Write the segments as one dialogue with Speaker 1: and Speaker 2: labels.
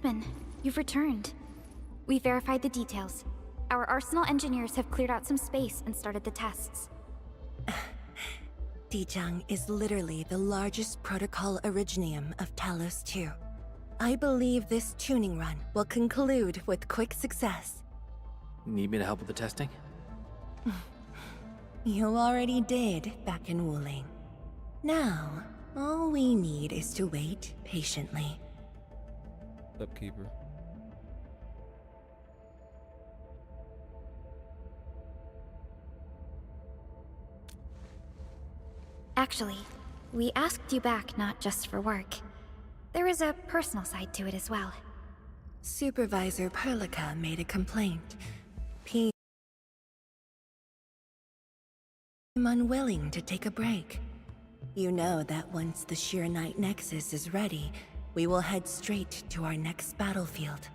Speaker 1: Endman, you've returned. We verified the details. Our Arsenal engineers have cleared out some space and started the tests.
Speaker 2: Dijang is literally the largest protocol originium of Talos 2. I believe this tuning run will conclude with quick success.
Speaker 3: Need me to help with the testing?
Speaker 2: You already did back in Wuling. Now, all we need is to wait patiently.
Speaker 4: Upkeeper.
Speaker 1: Actually, we asked you back not just for work. There is a personal side to it as well.
Speaker 2: Supervisor Perlica made a complaint. I'm unwilling to take a break. You know that once the Sheer Night Nexus is ready, we will head straight to our next battlefield.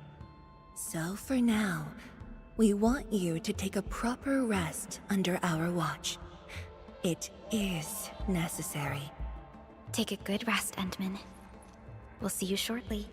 Speaker 2: So for now, we want you to take a proper rest under our watch. It is necessary.
Speaker 1: Take a good rest, Endman. We'll see you shortly.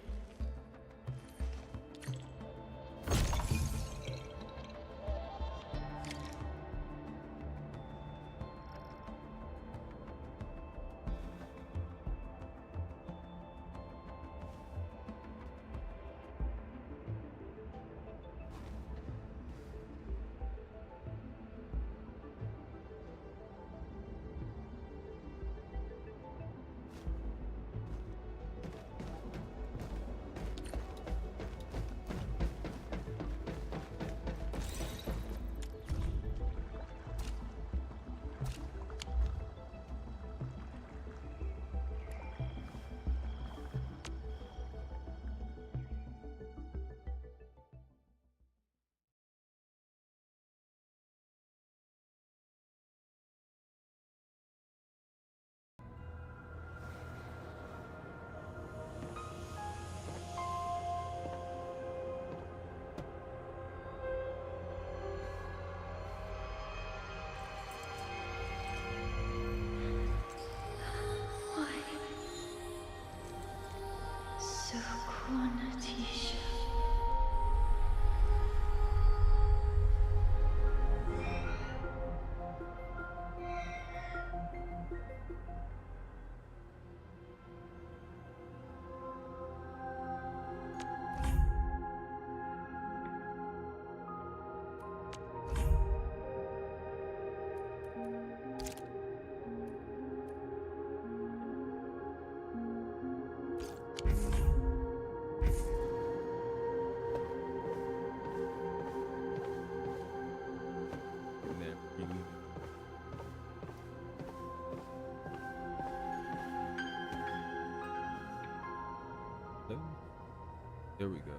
Speaker 4: There we go.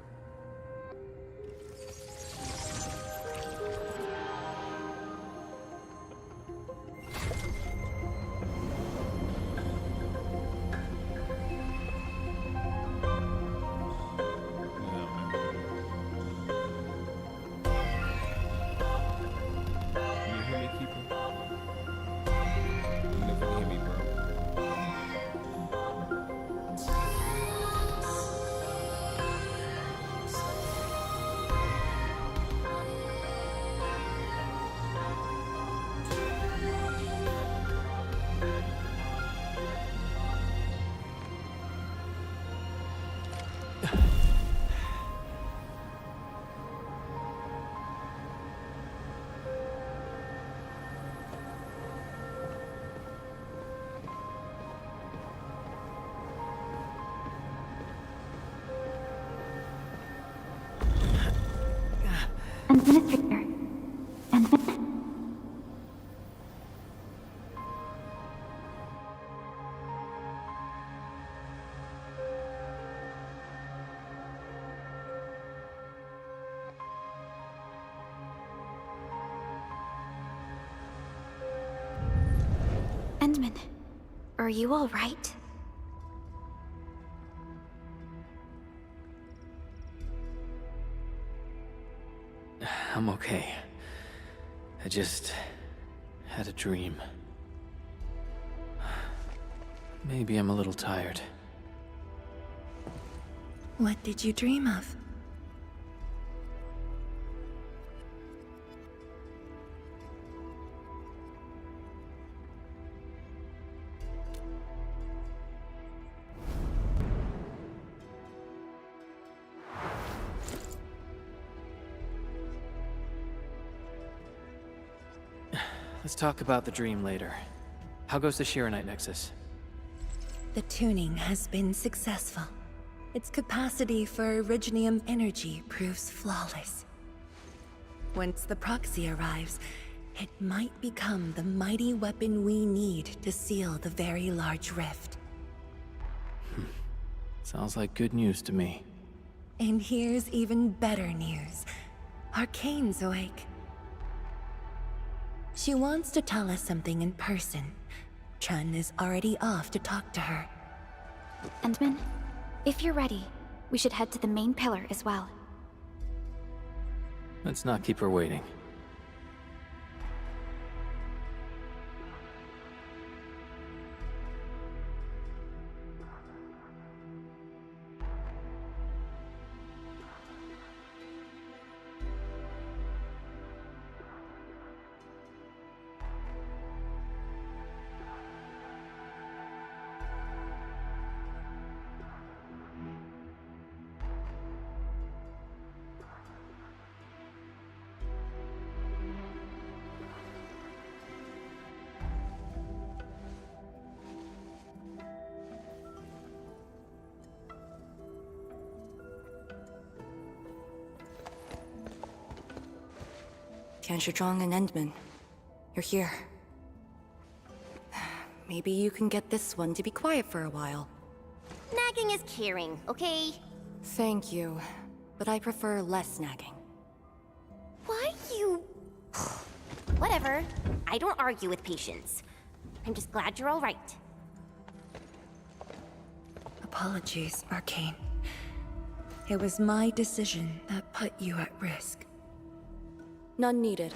Speaker 4: Can you hear me, Keeper? Let me know if you can hear me, bro.
Speaker 1: Administrator. Endman. Endman, are you all right?
Speaker 3: I'm okay. I just had a dream. Maybe I'm a little tired.
Speaker 2: What did you dream of?
Speaker 3: Let's talk about the dream later. How goes the Shiranite Nexus?
Speaker 2: The tuning has been successful. Its capacity for originium energy proves flawless. Once the proxy arrives, it might become the mighty weapon we need to seal the very large rift.
Speaker 3: Sounds like good news to me.
Speaker 2: And here's even better news. Arcane's awake. She wants to tell us something in person. Chun is already off to talk to her.
Speaker 1: Endman, if you're ready, we should head to the main pillar as well.
Speaker 3: Let's not keep her waiting.
Speaker 5: Tianshizhuang and Endman, you're here. Maybe you can get this one to be quiet for a while.
Speaker 6: Nagging is caring, okay?
Speaker 5: Thank you, but I prefer less nagging.
Speaker 6: Why you... Whatever. I don't argue with patience. I'm just glad you're all right.
Speaker 2: Apologies, Arcane. It was my decision that put you at risk.
Speaker 5: None needed.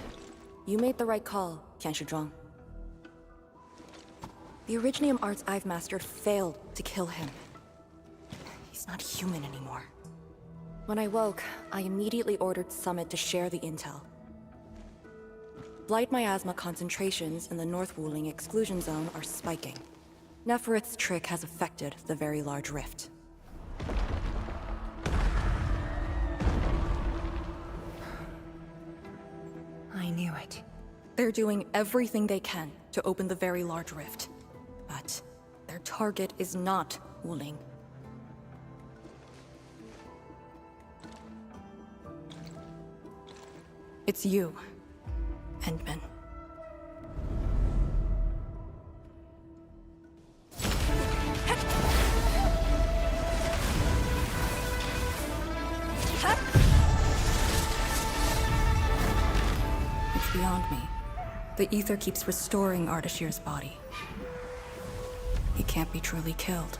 Speaker 5: You made the right call, Tianshizhuang. The Originium arts I've mastered failed to kill him. He's not human anymore. When I woke, I immediately ordered Summit to share the intel. Blight miasma concentrations in the North Wuling exclusion zone are spiking. Neferith's trick has affected the Very Large Rift.
Speaker 2: I knew it.
Speaker 5: They're doing everything they can to open the Very Large Rift. But their target is not Wuling. It's you, Endman. It's beyond me. The ether keeps restoring Ardashir's body. He can't be truly killed.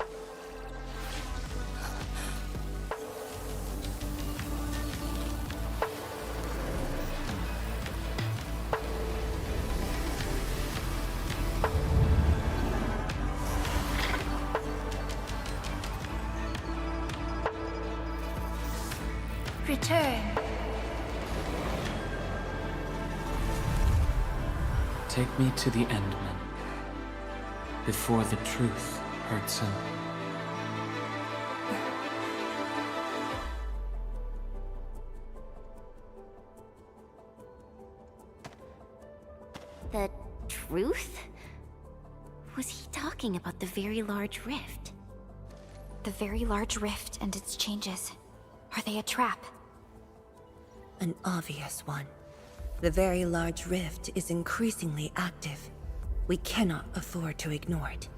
Speaker 1: Return.
Speaker 7: Take me to the Endman, before the truth hurts him.
Speaker 6: The truth? Was he talking about the Very Large Rift?
Speaker 1: The Very Large Rift and its changes. Are they a trap?
Speaker 2: An obvious one. The Very Large Rift is increasingly active. We cannot afford to ignore it.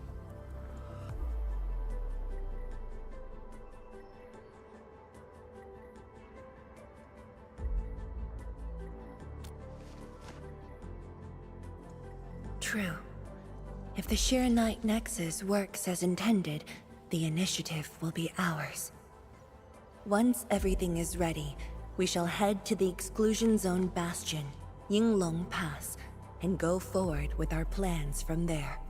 Speaker 2: True. If the Shiranite Nexus works as intended, the initiative will be ours. Once everything is ready, we shall head to the Exclusion Zone Bastion, Yinglong Pass, and go forward with our plans from there.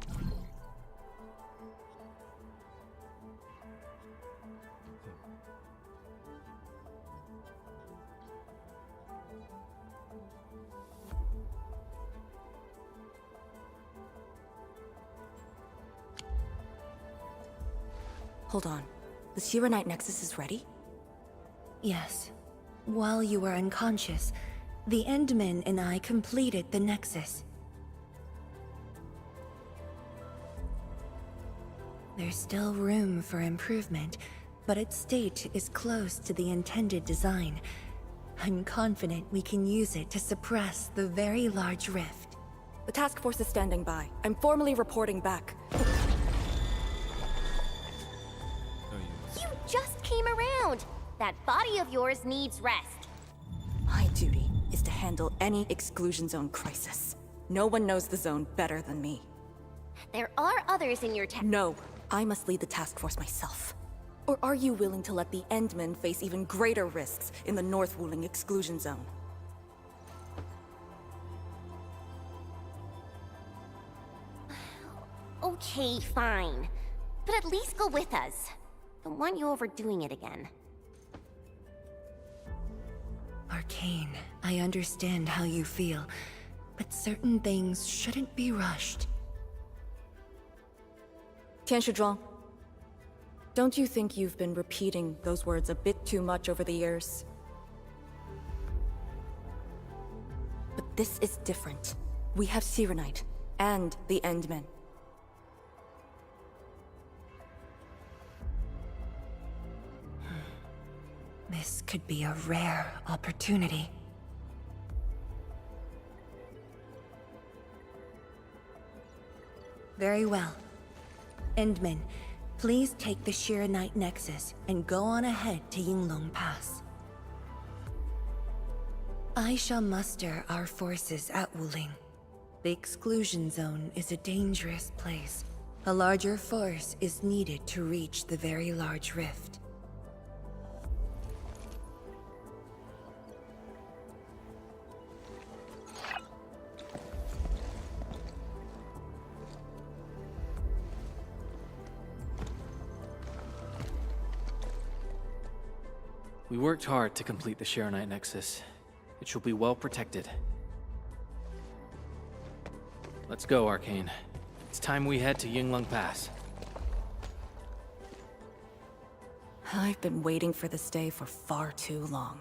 Speaker 5: Hold on. The Shiranite Nexus is ready?
Speaker 2: Yes. While you were unconscious, the Endmen and I completed the Nexus. There's still room for improvement, but its state is close to the intended design. I'm confident we can use it to suppress the very large rift.
Speaker 5: The task force is standing by. I'm formally reporting back.
Speaker 4: Oh,
Speaker 6: You just came around! That body of yours needs rest.
Speaker 5: My duty is to handle any exclusion zone crisis. No one knows the zone better than me.
Speaker 6: There are others in your town.
Speaker 5: No, I must lead the task force myself. Or are you willing to let the Endmen face even greater risks in the North Wuling exclusion zone?
Speaker 6: Okay, fine. But at least go with us. Don't want you overdoing it again.
Speaker 2: Arcane, I understand how you feel, but certain things shouldn't be rushed.
Speaker 5: Tianshizhuang, don't you think you've been repeating those words a bit too much over the years? But this is different. We have Shiranite and the Endmen.
Speaker 2: This could be a rare opportunity. Very well. Endmen, please take the Shiranite Nexus and go on ahead to Yinglong Pass. I shall muster our forces at Wuling. The exclusion zone is a dangerous place. A larger force is needed to reach the very large rift.
Speaker 3: We worked hard to complete the Shiranite Nexus. It shall be well protected. Let's go, Arcane. It's time we head to Yinglong Pass.
Speaker 5: I've been waiting for this day for far too long.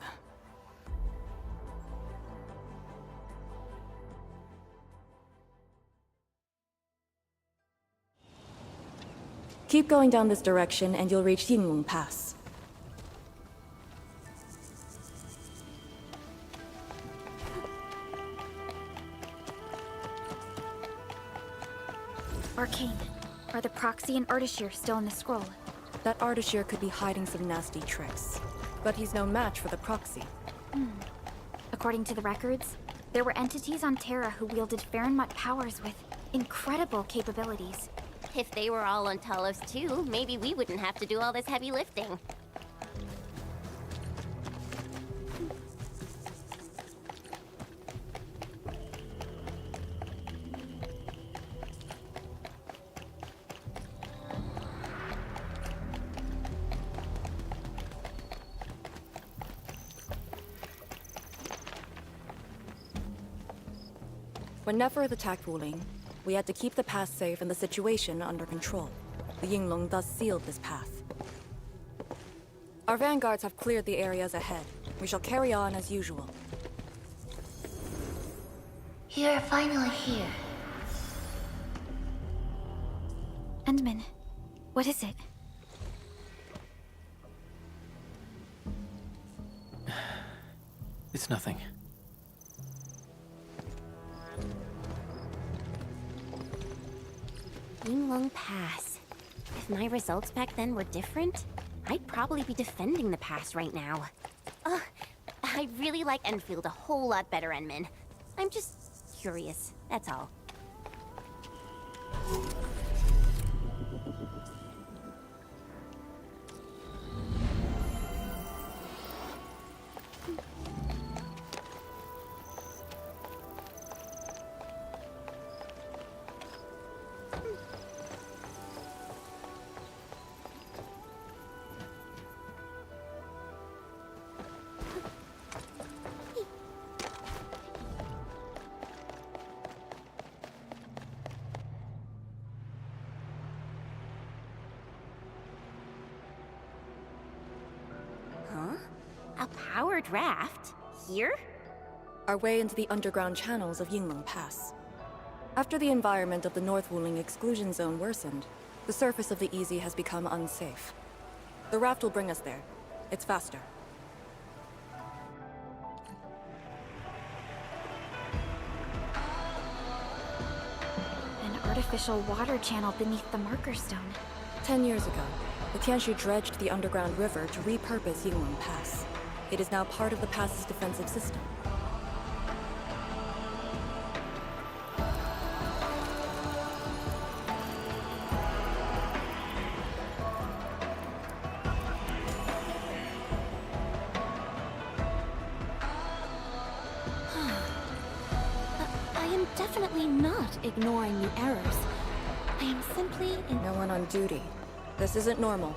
Speaker 5: Keep going down this direction and you'll reach Yinglong Pass.
Speaker 1: Arcane, are the proxy and Ardashir still in the scroll?
Speaker 5: That Ardashir could be hiding some nasty tricks, but he's no match for the proxy.
Speaker 1: According to the records, there were entities on Terra who wielded Farenmut powers with incredible capabilities.
Speaker 6: If they were all on Talos too, maybe we wouldn't have to do all this heavy lifting.
Speaker 5: When Nefereth attacked Wuling, we had to keep the pass safe and the situation under control. The Yinglong thus sealed this path. Our vanguards have cleared the areas ahead. We shall carry on as usual.
Speaker 8: You're finally here.
Speaker 1: Endman, what is it?
Speaker 3: It's nothing.
Speaker 6: Yinglong Pass. If my results back then were different, I'd probably be defending the pass right now. I really like Endfield a whole lot better, Endman. I'm just curious, that's all. A powered raft? Here?
Speaker 5: Our way into the underground channels of Yinglong Pass. After the environment of the North Wuling exclusion zone worsened, the surface of the Easy has become unsafe. The raft will bring us there. It's faster.
Speaker 1: An artificial water channel beneath the marker stone.
Speaker 5: 10 years ago, the Tianxu dredged the underground river to repurpose Yinglong Pass. It is now part of the pass's defensive system.
Speaker 6: I am definitely not ignoring the errors. I am simply in...
Speaker 5: No one on duty. This isn't normal.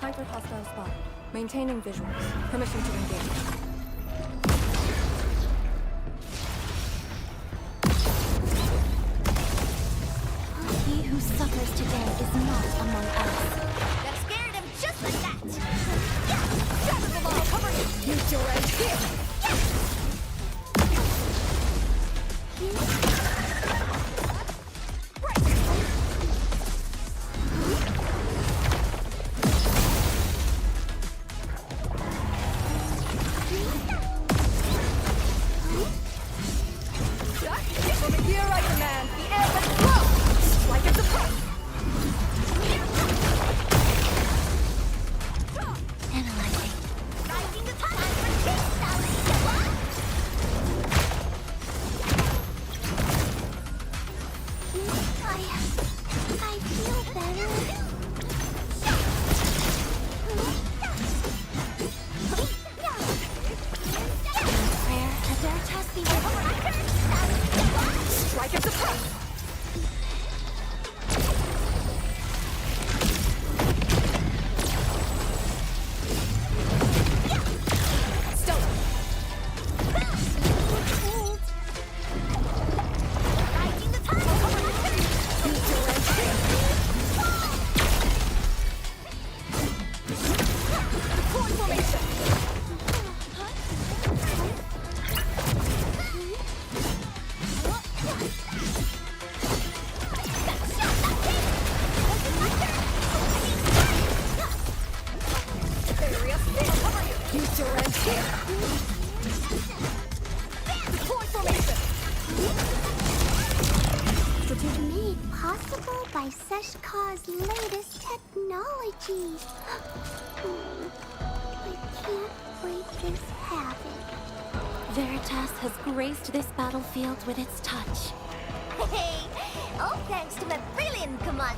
Speaker 5: Hybrid hostile spot. Maintaining visuals. Permission to engage.
Speaker 6: He who suffers today is not among us.
Speaker 8: That scared him just like that! Yeah! Shatter the law, cover you! Use your edge here!
Speaker 6: latest technology. I can't break this habit. Veritas has graced this battlefield with its touch.
Speaker 8: Hey, all thanks to my brilliant command.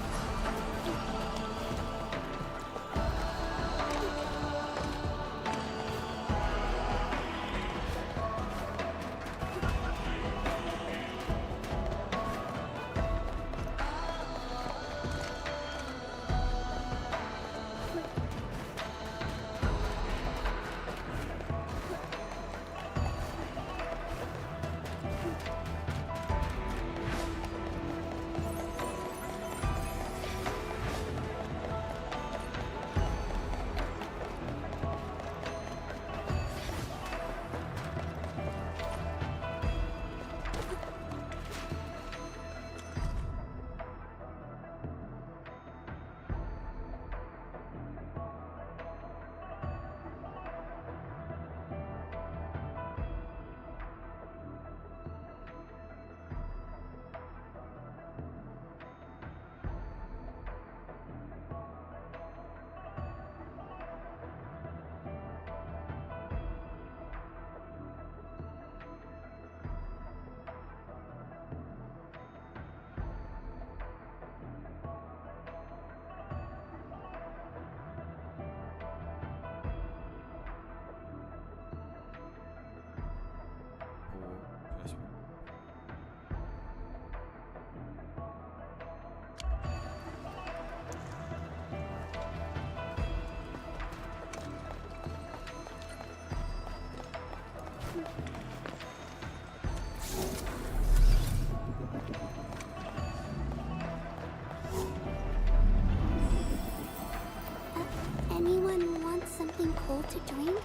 Speaker 6: able to dream,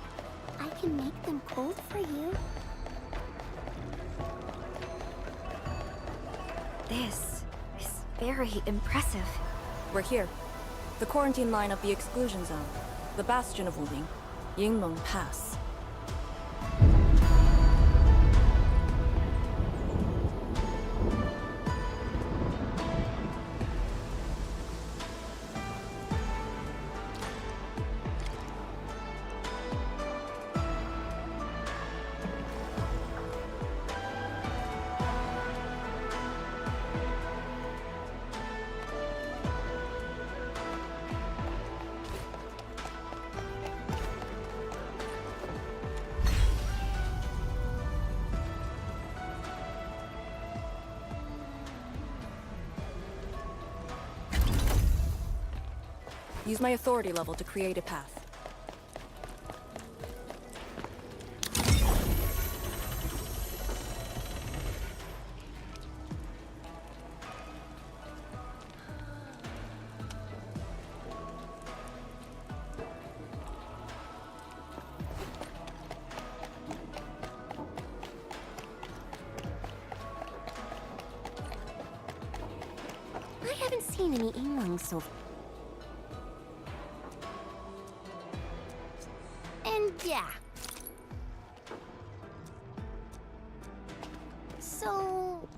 Speaker 6: I can make them cold for you.
Speaker 1: This is very impressive.
Speaker 5: We're here. The quarantine line of the exclusion zone. The bastion of Wuling. Yinglong Pass. Use my authority level to create a path.
Speaker 6: I haven't seen any Yinglongs so far. And yeah. So,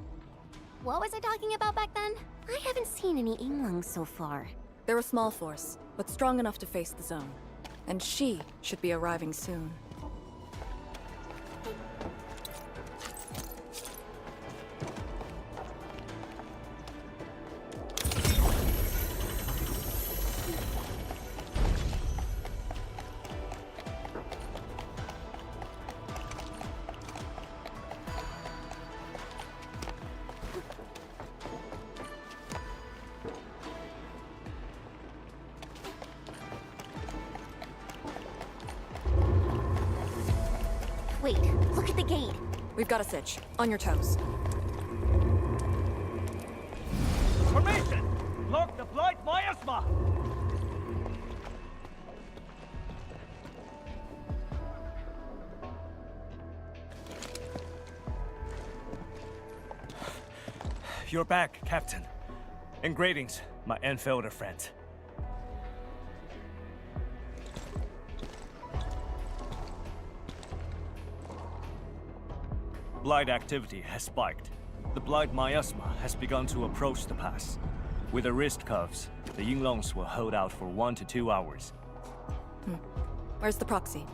Speaker 6: what was I talking about back then? I haven't seen any Yinglongs so far.
Speaker 5: They're a small force, but strong enough to face the zone. And she should be arriving soon.
Speaker 6: Wait, look at the gate.
Speaker 5: We've got a sitch. On your toes.
Speaker 9: Formation! Lock the blight miasma! You're back, Captain. And greetings, my Endfielder friends. Blight activity has spiked. The blight miasma has begun to approach the pass. With the wrist cuffs, the Yinglongs will hold out for 1 to 2 hours.
Speaker 5: Where's the proxy?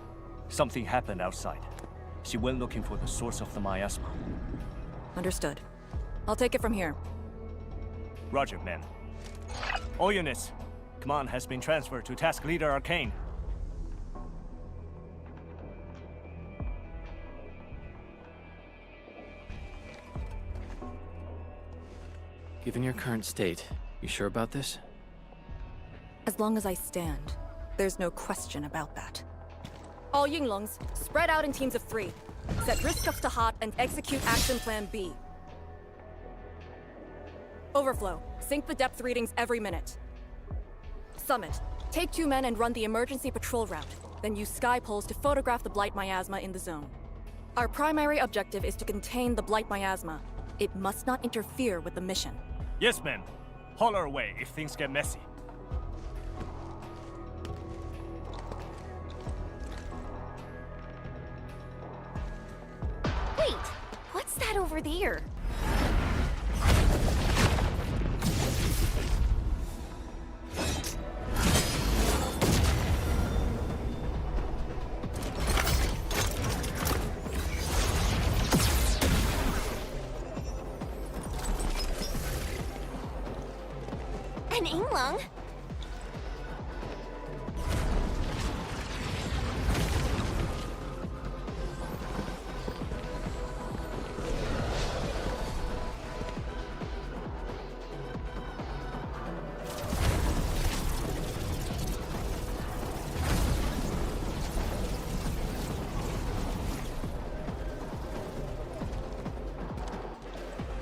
Speaker 9: Something happened outside. She went looking for the source of the miasma.
Speaker 5: Understood. I'll take it from here.
Speaker 9: Roger, men. All units, command has been transferred to Task Leader Arcane.
Speaker 3: Given your current state, you sure about this?
Speaker 5: As long as I stand, there's no question about that. All Yinglongs, spread out in teams of 3. Set wrist cuffs to hot and execute Action Plan B. Overflow, sync the depth readings every minute. Summit, take 2 men and run the emergency patrol route. Then use sky poles to photograph the blight miasma in the zone. Our primary objective is to contain the blight miasma. It must not interfere with the mission.
Speaker 9: Yes, men. Holler away if things get messy.
Speaker 6: Wait, what's that over there? An Yinglong?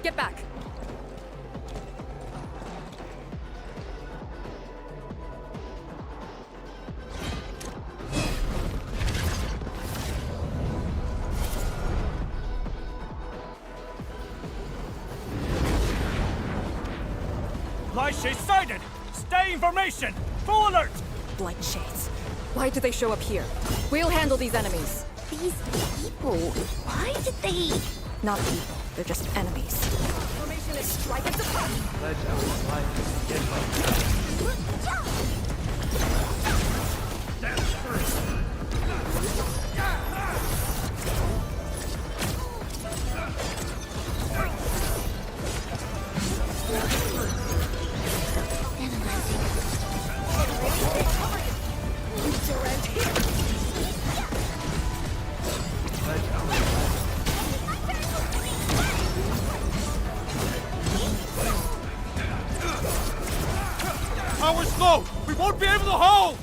Speaker 5: Get back!
Speaker 9: Blight Shades sighted! Stay in formation! Full alert!
Speaker 5: Blight Shades. Why did they show up here? We'll handle these enemies.
Speaker 6: These people, why did they...
Speaker 5: Not people, they're just enemies. Formation is strike and suppress!
Speaker 9: Power's slow! We won't be able to hold!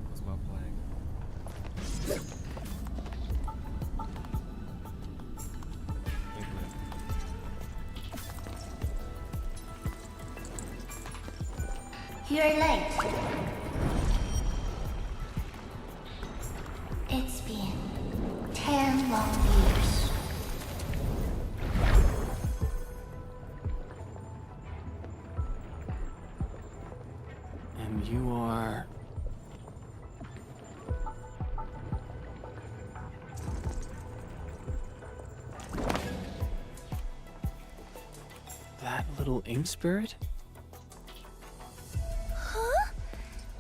Speaker 4: What's my plan?
Speaker 10: You're late. It's been 10 long years.
Speaker 3: And you are... that little ink spirit?
Speaker 10: Huh?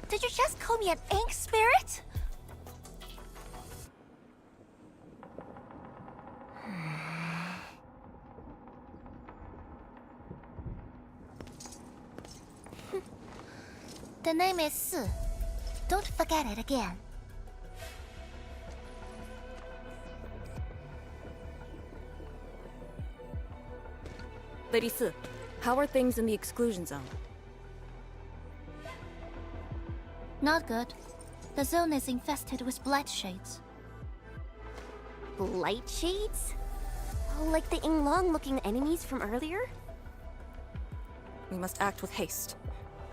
Speaker 10: Did you just call me an ink spirit? The name is Su. Don't forget it again.
Speaker 5: Lady Su, how are things in the exclusion zone?
Speaker 10: Not good. The zone is infested with blight shades.
Speaker 6: Blight Shades? Oh, like the Yinglong-looking enemies from earlier?
Speaker 5: We must act with haste.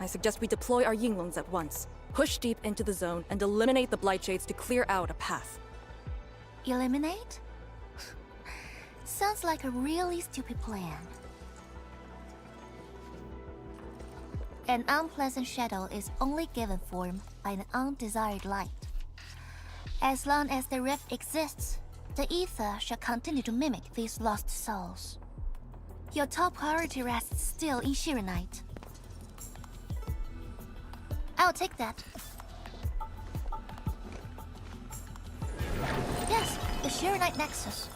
Speaker 5: I suggest we deploy our Yinglongs at once. Push deep into the zone and eliminate the blight shades to clear out a path.
Speaker 10: Eliminate? Sounds like a really stupid plan. An unpleasant shadow is only given form by an undesired light. As long as the rift exists, the ether shall continue to mimic these lost souls. Your top priority rests still in Arknight. I'll take that. Yes, the Arknight Nexus.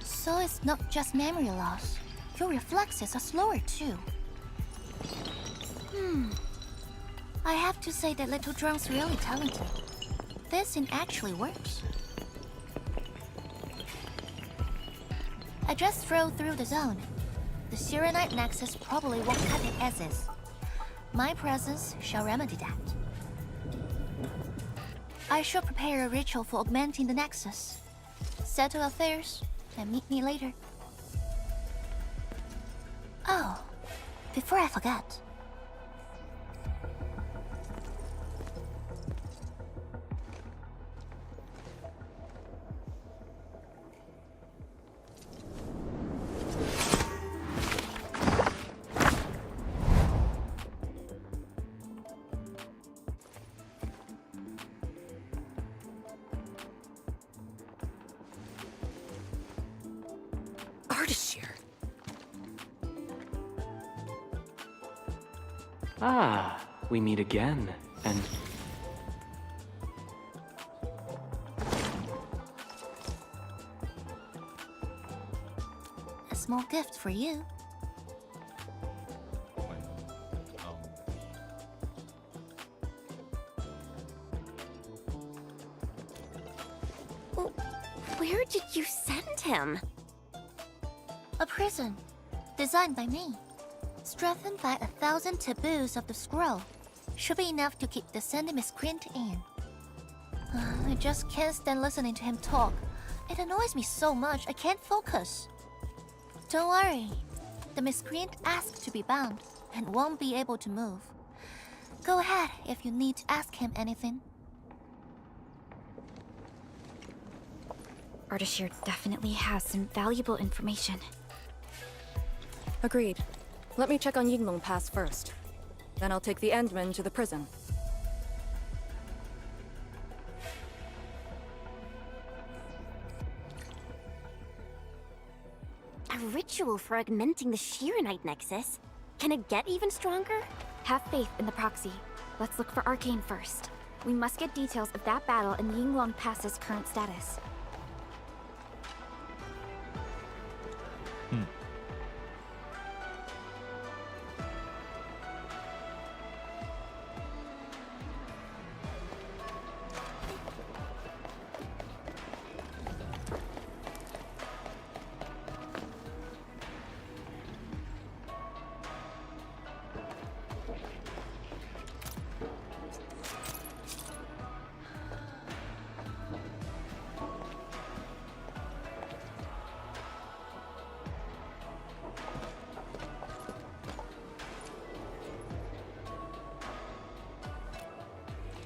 Speaker 10: So it's not just memory loss. Your reflexes are slower too. I have to say that little drone's really talented. This thing actually works. I just drove through the zone. The Arknight Nexus probably won't cut it as is. My presence shall remedy that. I shall prepare a ritual for augmenting the Nexus. Settle affairs, and meet me later. Oh, before I forget.
Speaker 7: Ah, we meet again, and
Speaker 10: A small gift for you.
Speaker 6: Where did you send him?
Speaker 10: A prison, designed by me. Strengthened by 1,000 taboos of the scroll. Should be enough to keep the Sandy miscreant in. I just can't stand listening to him talk. It annoys me so much I can't focus. Don't worry. The miscreant asked to be bound and won't be able to move. Go ahead if you need to ask him anything.
Speaker 1: Ardashir definitely has some valuable information.
Speaker 5: Agreed. Let me check on Yinglong Pass first. Then I'll take the Endmen to the prison.
Speaker 6: A ritual for augmenting the Shiranite Nexus? Can it get even stronger?
Speaker 1: Have faith in the proxy. Let's look for Arcane first. We must get details of that battle and Yinglong Pass's current status.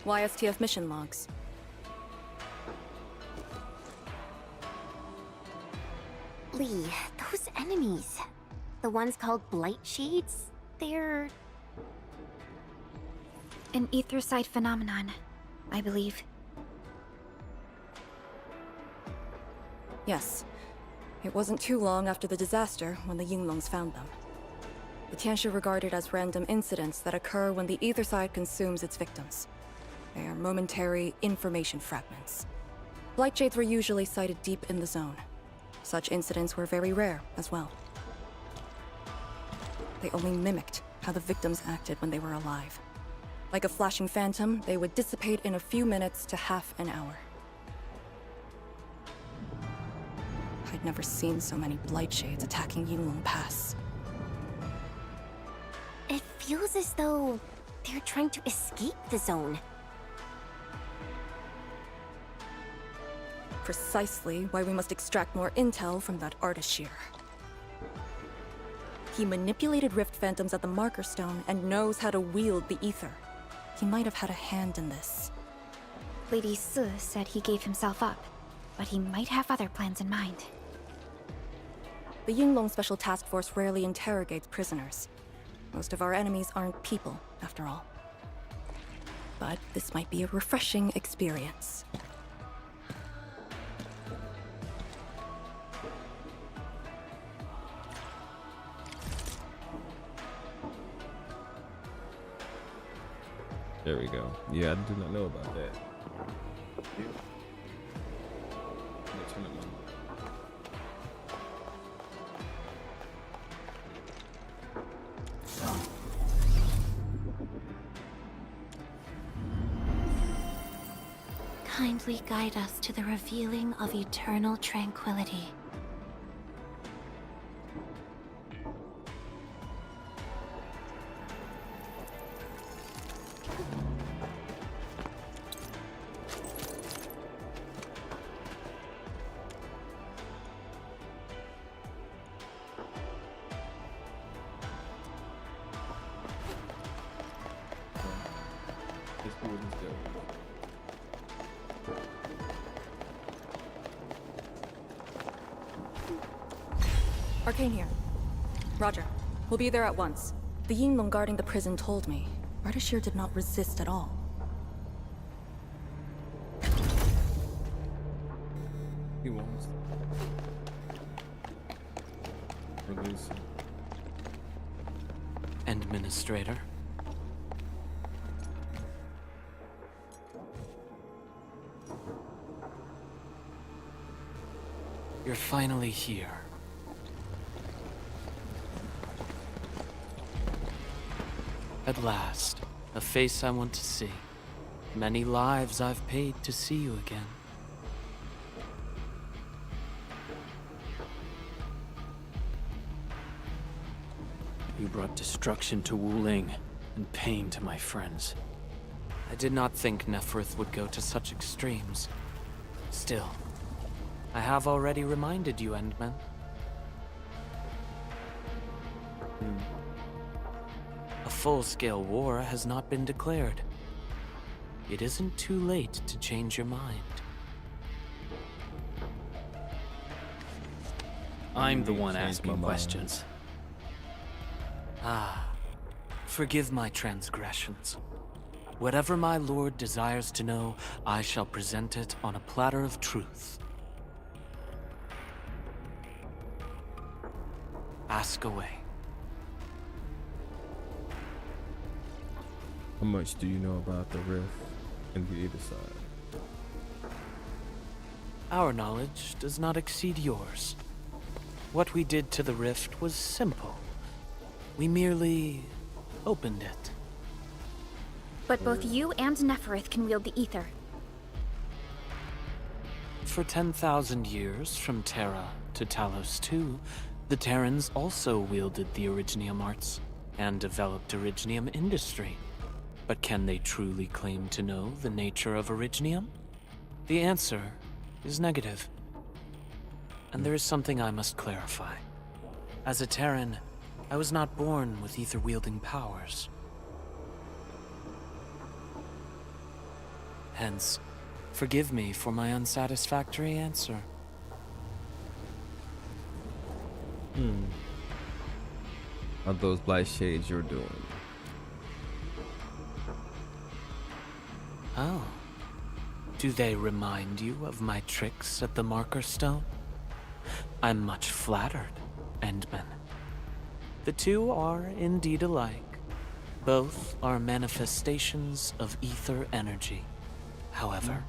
Speaker 5: YSTF mission logs.
Speaker 6: Lee, those enemies. The ones called Blight Shades? They're...
Speaker 1: An ether-side phenomenon, I believe.
Speaker 5: Yes. It wasn't too long after the disaster when the Yinglongs found them. The Tianshi are regarded as random incidents that occur when the ether side consumes its victims. They are momentary information fragments. Blight Shades were usually sighted deep in the zone. Such incidents were very rare as well. They only mimicked how the victims acted when they were alive. Like a flashing phantom, they would dissipate in a few minutes to half an hour. I'd never seen so many Blight Shades attacking Yinglong Pass.
Speaker 6: It feels as though they're trying to escape the zone.
Speaker 5: Precisely why we must extract more intel from that Ardashir. He manipulated Rift Phantoms at the Marker Stone and knows how to wield the ether. He might have had a hand in this.
Speaker 1: Lady Su said he gave himself up, but he might have other plans in mind.
Speaker 5: The Yinglong Special Task Force rarely interrogates prisoners. Most of our enemies aren't people, after all. But this might be a refreshing experience.
Speaker 4: There we go. Yeah, I did not know about that.
Speaker 10: Kindly guide us to the revealing of eternal tranquility.
Speaker 5: Arcane here. Roger. We'll be there at once. The Yinglong guarding the prison told me. Ardashir did not resist at all.
Speaker 4: He wants release.
Speaker 3: Administrator?
Speaker 7: You're finally here. At last, a face I want to see. Many lives I've paid to see you again.
Speaker 3: You brought destruction to Wuling and pain to my friends.
Speaker 7: I did not think Neferth would go to such extremes. Still, I have already reminded you, Endman. A full-scale war has not been declared. It isn't too late to change your mind.
Speaker 3: I'm the one
Speaker 4: Changed my
Speaker 3: asking
Speaker 4: mind.
Speaker 3: questions.
Speaker 7: Ah, forgive my transgressions. Whatever my lord desires to know, I shall present it on a platter of truth. Ask away.
Speaker 4: How much do you know about the rift and the other side?
Speaker 7: Our knowledge does not exceed yours. What we did to the rift was simple. We merely opened it.
Speaker 1: But both you and Neferth can wield the ether.
Speaker 7: For 10,000 years, from Terra to Talos II, the Terrans also wielded the Originium arts and developed Originium industry. But can they truly claim to know the nature of Originium? The answer is negative. And there is something I must clarify. As a Terran, I was not born with ether-wielding powers. Hence, forgive me for my unsatisfactory answer.
Speaker 4: Are those blight shades you're doing?
Speaker 7: Oh. Do they remind you of my tricks at the Marker Stone? I'm much flattered, Endman. The two are indeed alike. Both are manifestations of ether energy. However,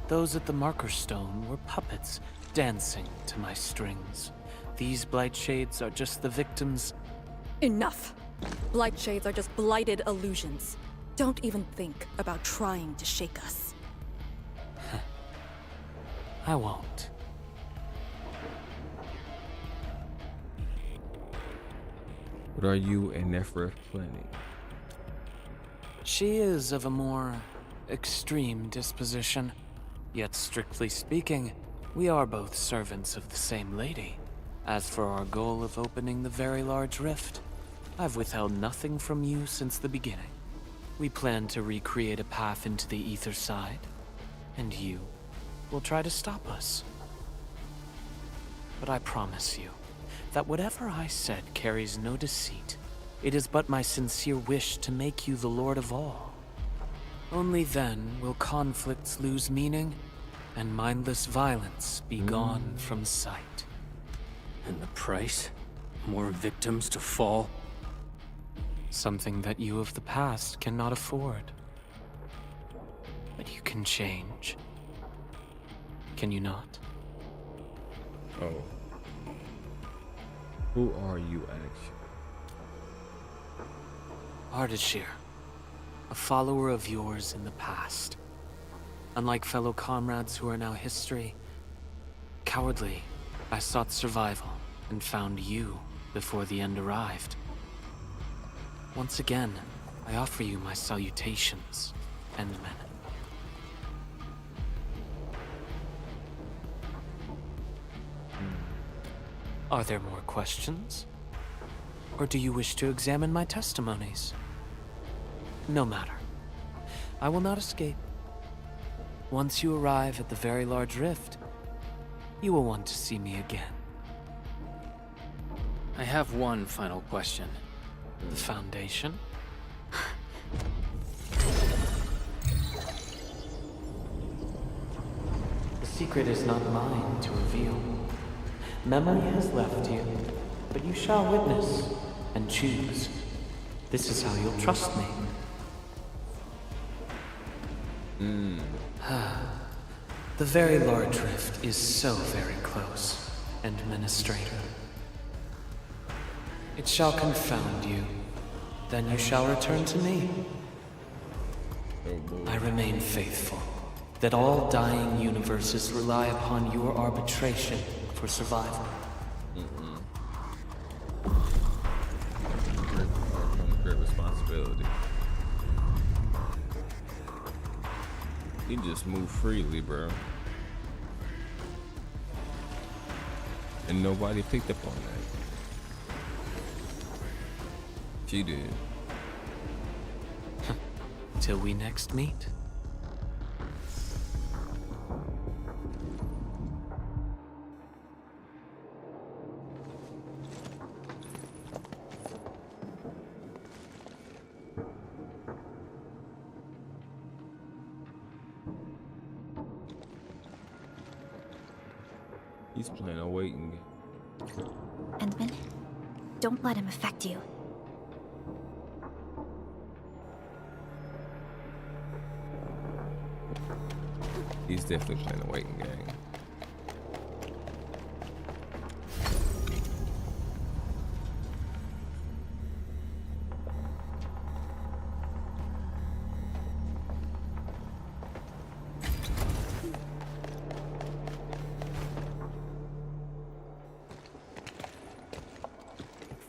Speaker 7: those at the Marker Stone were puppets dancing to my strings. These blight shades are just the victims.
Speaker 5: Enough! Blight shades are just blighted illusions. Don't even think about trying to shake us.
Speaker 7: I won't.
Speaker 4: What are you and Neferth planning?
Speaker 7: She is of a more extreme disposition. Yet strictly speaking, we are both servants of the same lady. As for our goal of opening the very large rift, I've withheld nothing from you since the beginning. We plan to recreate a path into the ether side, and you will try to stop us. But I promise you that whatever I said carries no deceit. It is but my sincere wish to make you the Lord of all. Only then will conflicts lose meaning, and mindless violence be gone from sight.
Speaker 3: And the price? More victims to fall?
Speaker 7: Something that you of the past cannot afford. But you can change. Can you not?
Speaker 4: Oh. Who are you actually?
Speaker 7: Ardashir, a follower of yours in the past. Unlike fellow comrades who are now history, cowardly, I sought survival and found you before the end arrived. Once again, I offer you my salutations, Endman. Are there more questions? Or do you wish to examine my testimonies? No matter. I will not escape. Once you arrive at the very large rift, you will want to see me again.
Speaker 3: I have one final question.
Speaker 7: The Foundation? The secret is not mine to reveal. Memory has left you, but you shall witness and choose. This is how you'll trust me. The very large rift is so very close. Administrator. It shall confound you. Then you shall return to me. I remain faithful, that all dying universes rely upon your arbitration for survival.
Speaker 4: Great responsibility. You just move freely, bro. And nobody picked up on that. She did.
Speaker 7: Till we next meet.
Speaker 4: He's playing a waiting game.
Speaker 1: Endman, don't let him affect you.
Speaker 4: He's definitely playing a waiting game.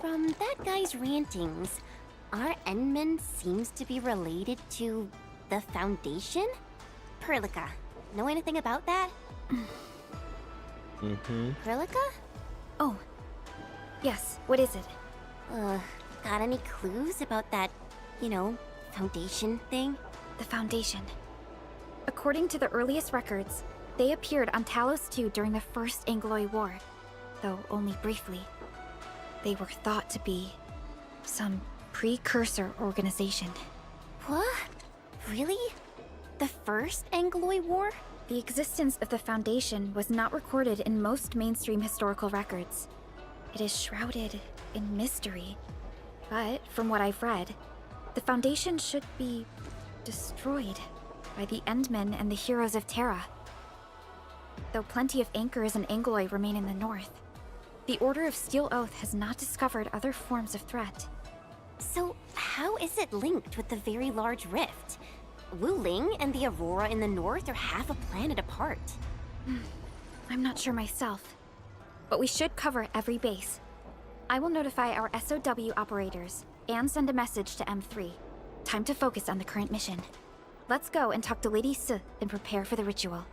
Speaker 6: From that guy's rantings, our Endman seems to be related to the Foundation? Perlica, know anything about that? Perlica?
Speaker 1: Oh, yes, what is it?
Speaker 6: Got any clues about that, Foundation thing?
Speaker 1: The Foundation. According to the earliest records, they appeared on Talos II during the First Angloy War, though only briefly. They were thought to be some precursor organization.
Speaker 6: What? Really? The First Angloy War?
Speaker 1: The existence of the Foundation was not recorded in most mainstream historical records. It is shrouded in mystery. But, from what I've read, the Foundation should be destroyed by the Endmen and the heroes of Terra. Though plenty of anchors and Angloy remain in the north, the Order of Steel Oath has not discovered other forms of threat.
Speaker 6: So, how is it linked with the very large rift? Wu Ling and the Aurora in the north are half a planet apart.
Speaker 1: I'm not sure myself, but we should cover every base. I will notify our SOW operators and send a message to M3. Time to focus on the current mission. Let's go and talk to Lady Si and prepare for the ritual.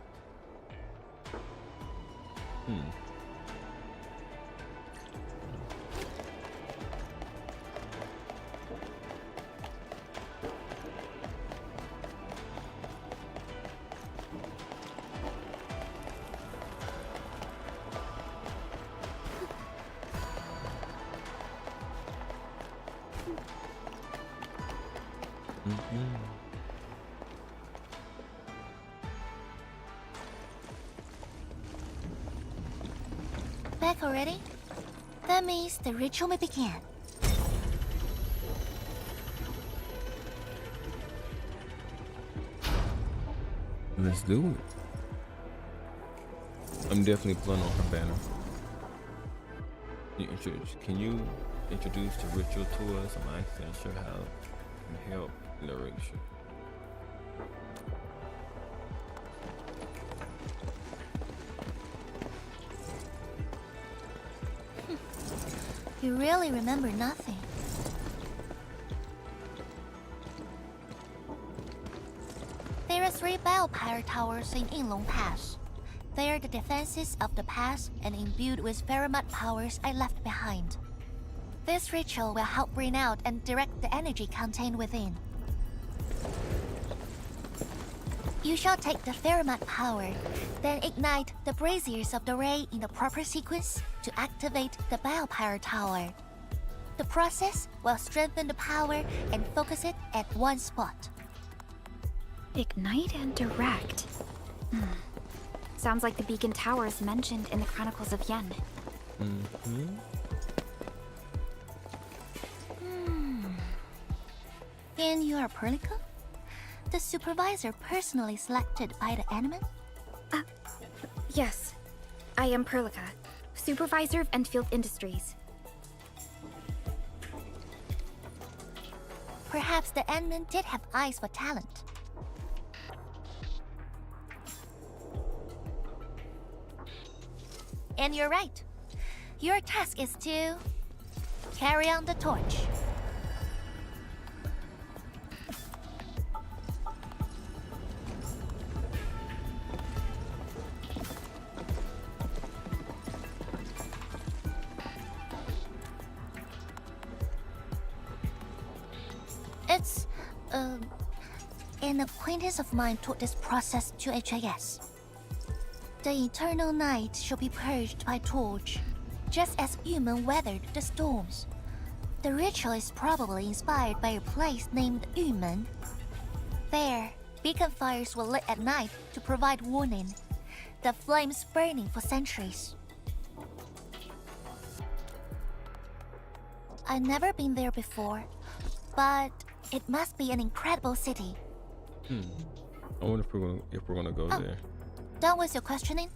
Speaker 10: Back already? That means the ritual may begin.
Speaker 4: Let's do it. I'm definitely pulling on her banner. Can you introduce the ritual to us? I'm actually not sure how it can help in the ritual.
Speaker 10: You really remember nothing. There are 3 Biopyre towers in Yinglong Pass. They are the defenses of the pass and imbued with Ferromat powers I left behind. This ritual will help bring out and direct the energy contained within. You shall take the Ferromat power, then ignite the braziers of the ray in the proper sequence to activate the Biopyre tower. The process will strengthen the power and focus it at one spot.
Speaker 1: Ignite and direct. Sounds like the beacon towers mentioned in the Chronicles of Yen.
Speaker 10: And you are Perlica? The supervisor personally selected by the Endman?
Speaker 1: Yes. I am Perlica. supervisor of Endfield Industries.
Speaker 10: Perhaps the Endmen did have eyes for talent. And you're right. Your task is to carry on the torch. It's, an acquaintance of mine taught this process to HIS. The eternal night shall be purged by torch, just as Yumen weathered the storms. The ritual is probably inspired by a place named Yumen. There, beacon fires were lit at night to provide warning, the flames burning for centuries. I've never been there before, but it must be an incredible city.
Speaker 4: I wonder if we're gonna go there.
Speaker 10: Done with your questioning?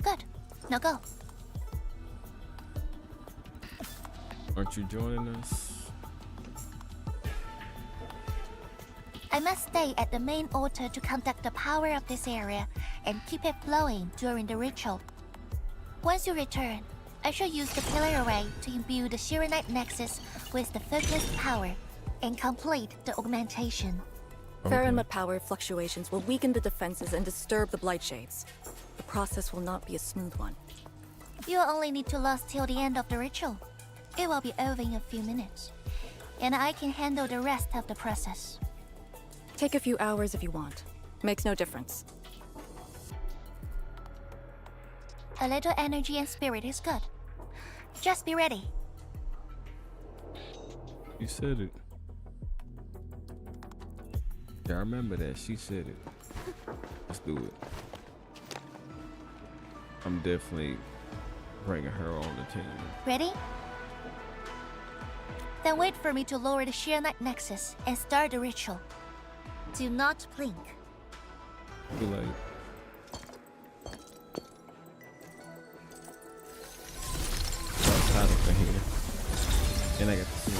Speaker 10: Good. Now go.
Speaker 4: Aren't you joining us?
Speaker 10: I must stay at the main altar to conduct the power of this area and keep it flowing during the ritual. Once you return, I shall use the pillar array to imbue the Shiranite Nexus with the focused power and complete the augmentation.
Speaker 5: Faramut power fluctuations will weaken the defenses and disturb the Blight Shades. The process will not be a smooth one.
Speaker 10: You'll only need to last till the end of the ritual. It will be over in a few minutes, and I can handle the rest of the process.
Speaker 5: Take a few hours if you want. Makes no difference.
Speaker 10: A little energy and spirit is good. Just be ready.
Speaker 4: You said it. Yeah, I remember that. She said it. Let's do it. I'm definitely bringing her on the team.
Speaker 10: Ready? Then wait for me to lower the Shiranite Nexus and start the ritual. Do not blink.
Speaker 4: Be like, here. And I got to see it.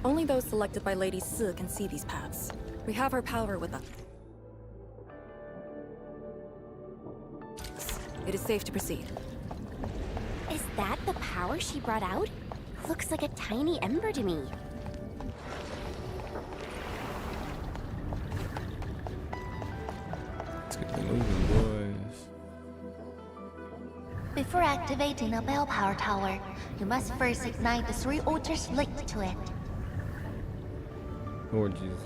Speaker 5: Only those selected by Lady Si can see these paths. We have her power with us. It is safe to proceed.
Speaker 6: Is that the power she brought out? Looks like a tiny ember to me.
Speaker 4: Let's get the moving, boys.
Speaker 10: Before activating a bell power tower, you must first ignite the 3 altars linked to it.
Speaker 4: Lord Jesus.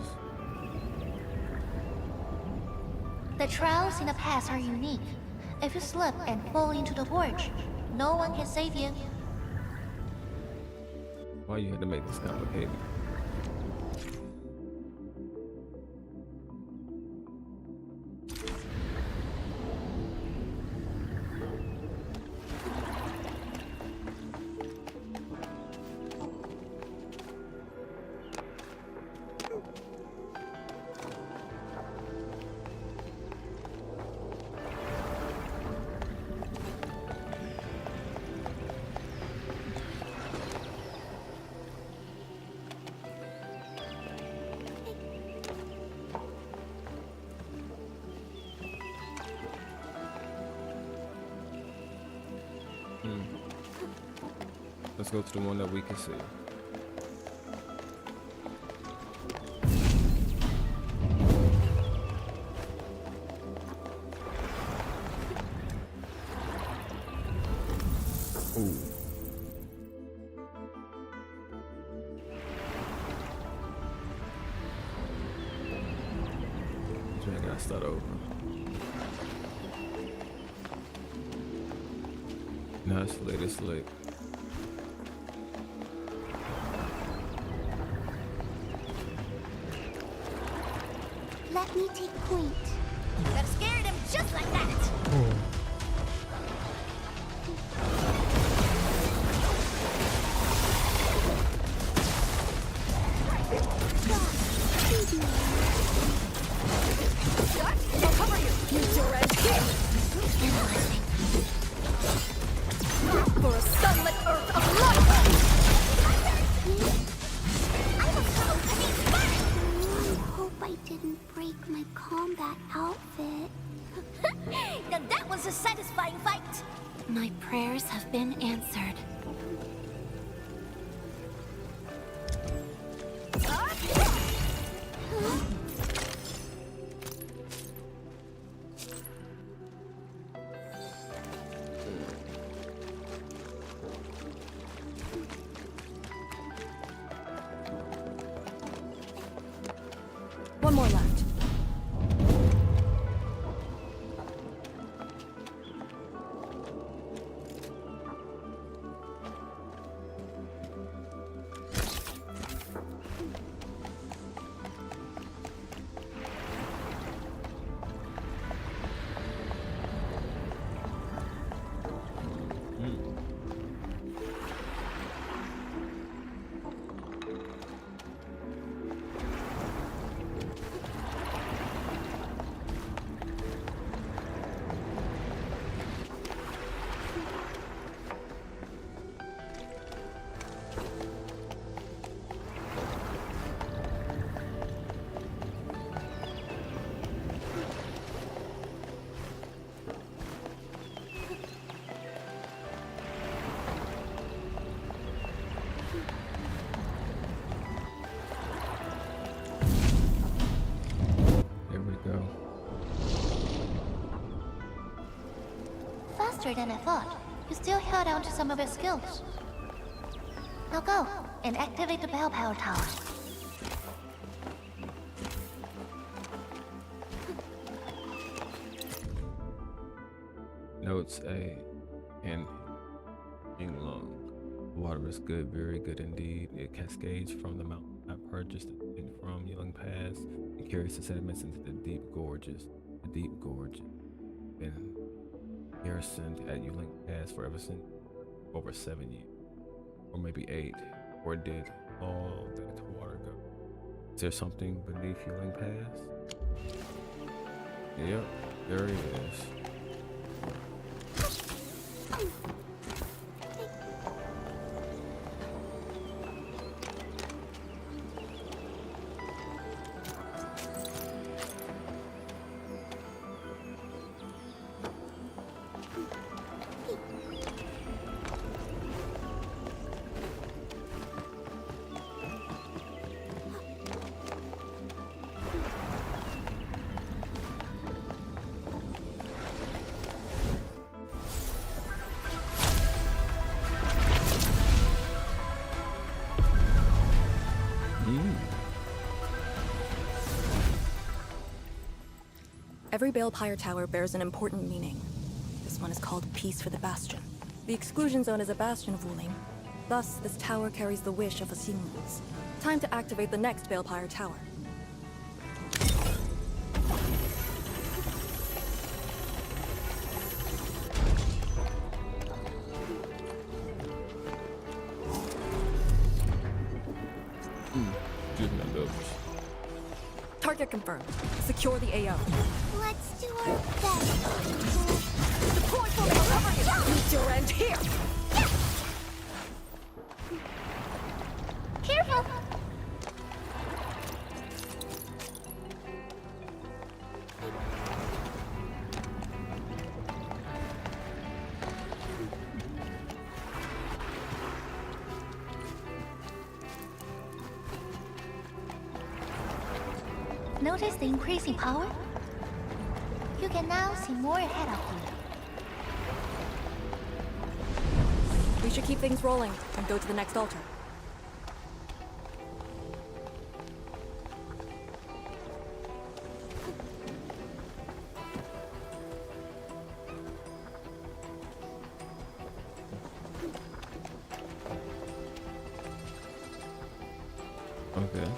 Speaker 10: The trials in the past are unique. If you slip and fall into the torch, no one can save you.
Speaker 4: Why you had to make this complicated? Let's go to the one that we can see. Ooh. I gotta start over. No, it's late, it's late.
Speaker 6: Let me take point.
Speaker 8: That scared him just like that.
Speaker 10: My prayers have been answered.
Speaker 5: One more left.
Speaker 4: There we go.
Speaker 10: Faster than I thought. You still held on to some of your skills. Now go and activate the bell power tower.
Speaker 4: Notes A and Yinglong. Water is good, very good indeed. It cascades from the mountain I purchased it from Yulin Pass and carries the sediments into the deep gorges. The deep gorge been garrisoned at Yulin Pass for ever since over 7 years, or maybe 8. Where did all that water go? Is there something beneath Yulin Pass? Yep, there it is.
Speaker 5: Every Balepire tower bears an important meaning. This one is called Peace for the Bastion. The exclusion zone is a bastion of Wuling. Thus, this tower carries the wish of us Yinglings. Time to activate the next Balepire tower. Target confirmed. Secure the AO.
Speaker 10: Let's do our best.
Speaker 5: Deploy for me! Cover you! Meet your end here!
Speaker 10: Careful! Notice the increasing power? You can now see more ahead of you.
Speaker 5: We should keep things rolling and go to the next altar.
Speaker 4: Okay.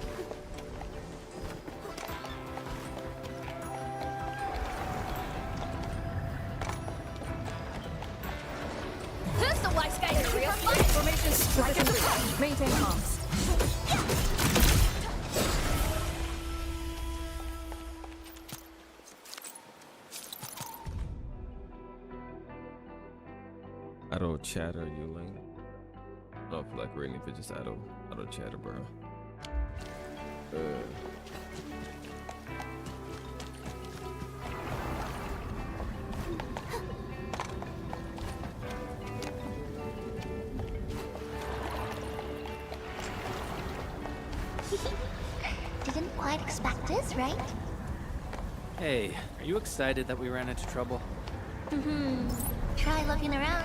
Speaker 8: This the white guy in real life.
Speaker 5: Formation strike and reach. Maintain comms.
Speaker 4: Auto chatter, Yuling. I don't feel like reading if it's just auto chatter, bro.
Speaker 10: quite expect this, right?
Speaker 3: Hey, are you excited that we ran into trouble?
Speaker 10: Try looking around.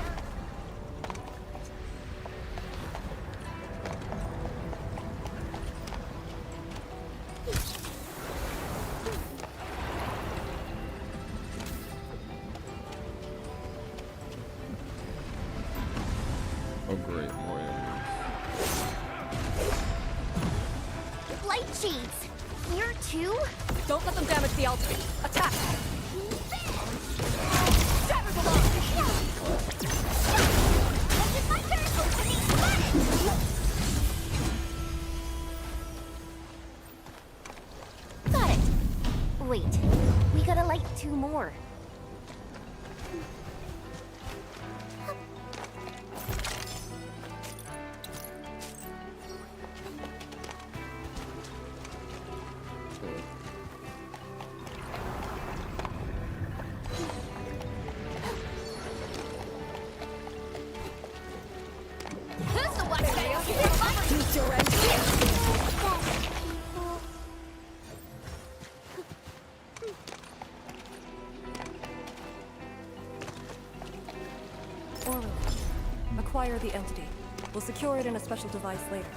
Speaker 4: Oh great, more enemies.
Speaker 6: Light shades! Here too?
Speaker 5: Don't let them damage the altar. Attack!
Speaker 6: It's my turn! Opening got it! Wait, we gotta light 2 more.
Speaker 8: Who's the one saying use your end here?
Speaker 5: Orally. Acquire the entity. We'll secure it in a special device later.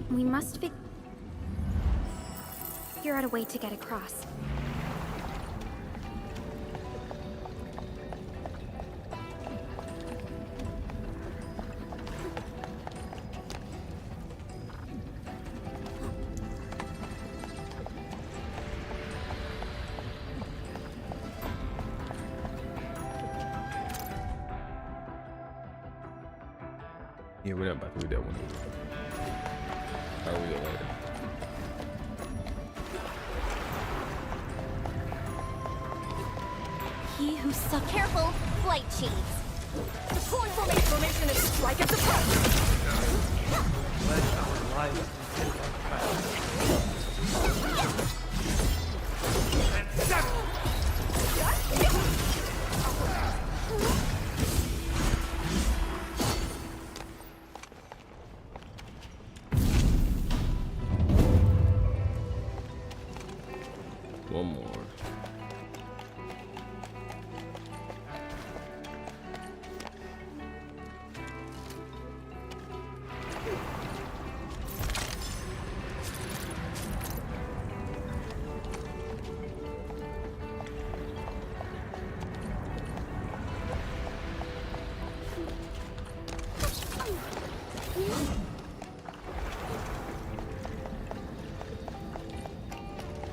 Speaker 1: We must figure out a way to get across.
Speaker 4: Yeah, we're not about to read that one. I'll read it later.
Speaker 6: He who suck. Careful! Light shades!
Speaker 5: Deploy formation and strike at the front!
Speaker 3: Let our lives be
Speaker 4: One more.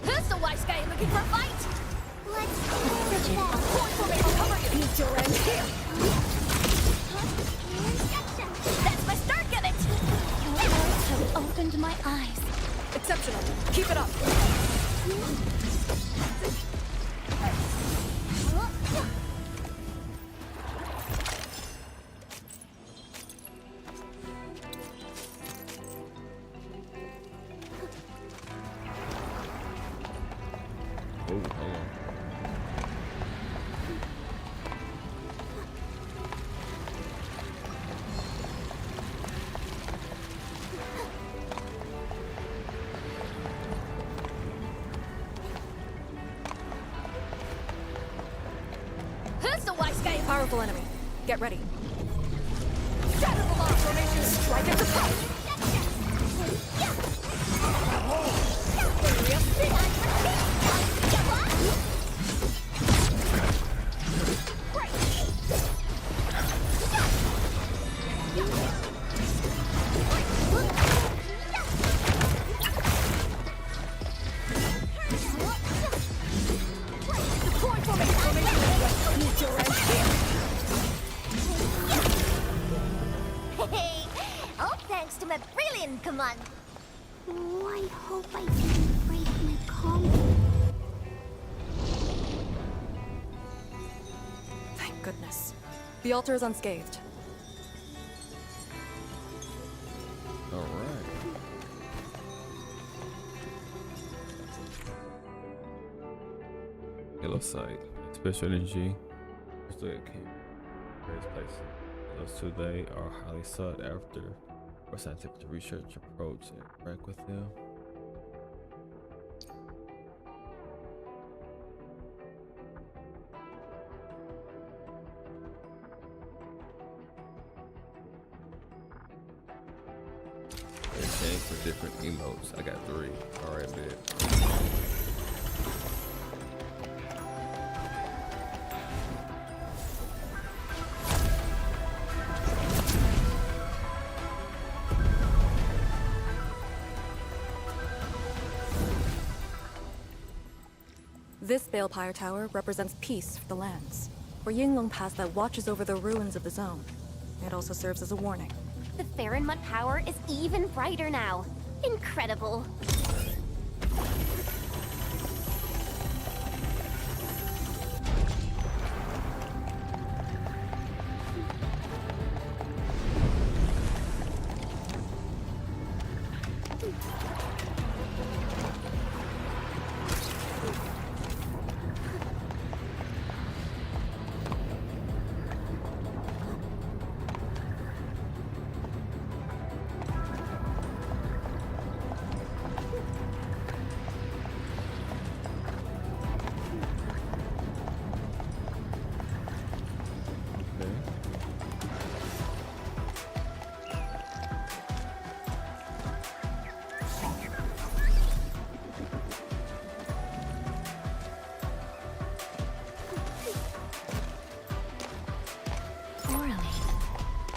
Speaker 8: Who's the wise guy looking for a fight?
Speaker 10: Let's finish that.
Speaker 8: I'll cover you. Use your end here. That's my start of it.
Speaker 10: Your words have opened my eyes.
Speaker 5: Exceptional. Keep it up.
Speaker 4: Oh, hold on.
Speaker 8: Who's the wise guy?
Speaker 5: Powerful enemy. Get ready. Shatter the law formation. Strike at the front!
Speaker 6: Hey! All thanks to my brilliant command.
Speaker 10: Oh, I hope I didn't break my combo.
Speaker 5: Thank goodness. The altar is unscathed.
Speaker 4: All right. Halo site. Special energy. Various places. Those two, they are highly sought after for scientific research approach and interact with them. Change for different emotes. I got 3. Alright, bet.
Speaker 5: This Balefire Tower represents peace for the lands, for Yinglong Pass that watches over the ruins of the zone. It also serves as a warning.
Speaker 6: The Farinmud power is even brighter now. Incredible.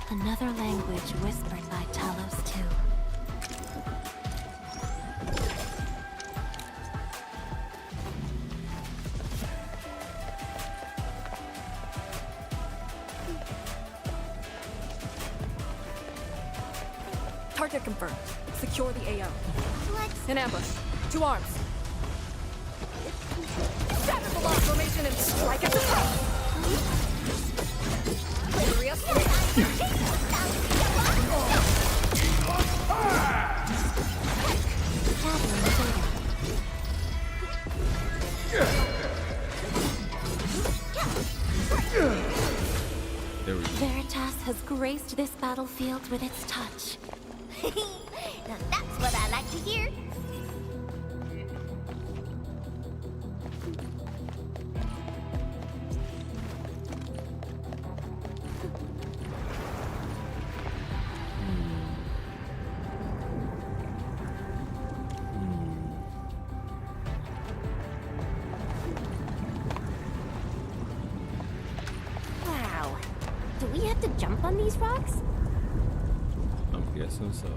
Speaker 10: Another language whispered by Talos too.
Speaker 5: Target confirmed. Secure the AO. In ambush. 2 arms. Shatter the lock formation and strike at the top!
Speaker 10: Veritas has graced this battlefield with its touch.
Speaker 6: Now that's what I like to hear. Wow. Do we have to jump on these rocks?
Speaker 4: I'm guessing so.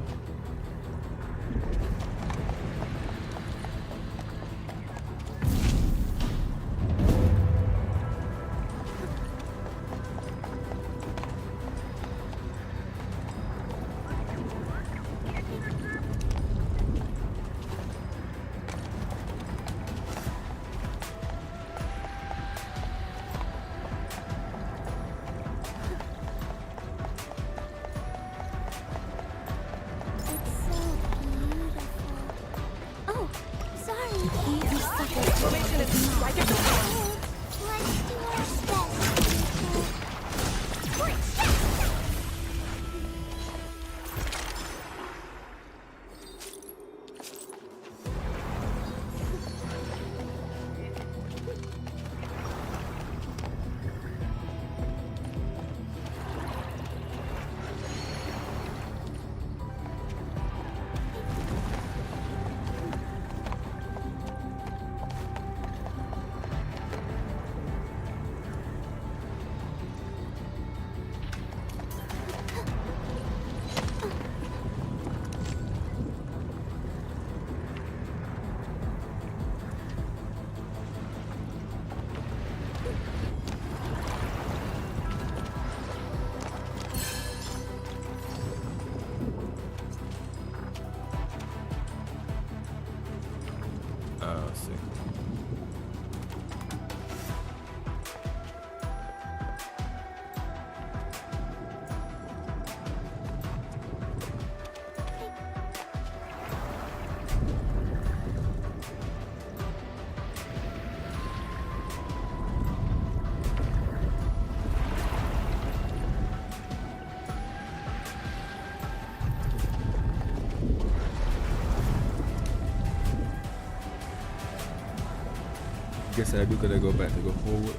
Speaker 4: Guess I do gotta go back to go forward.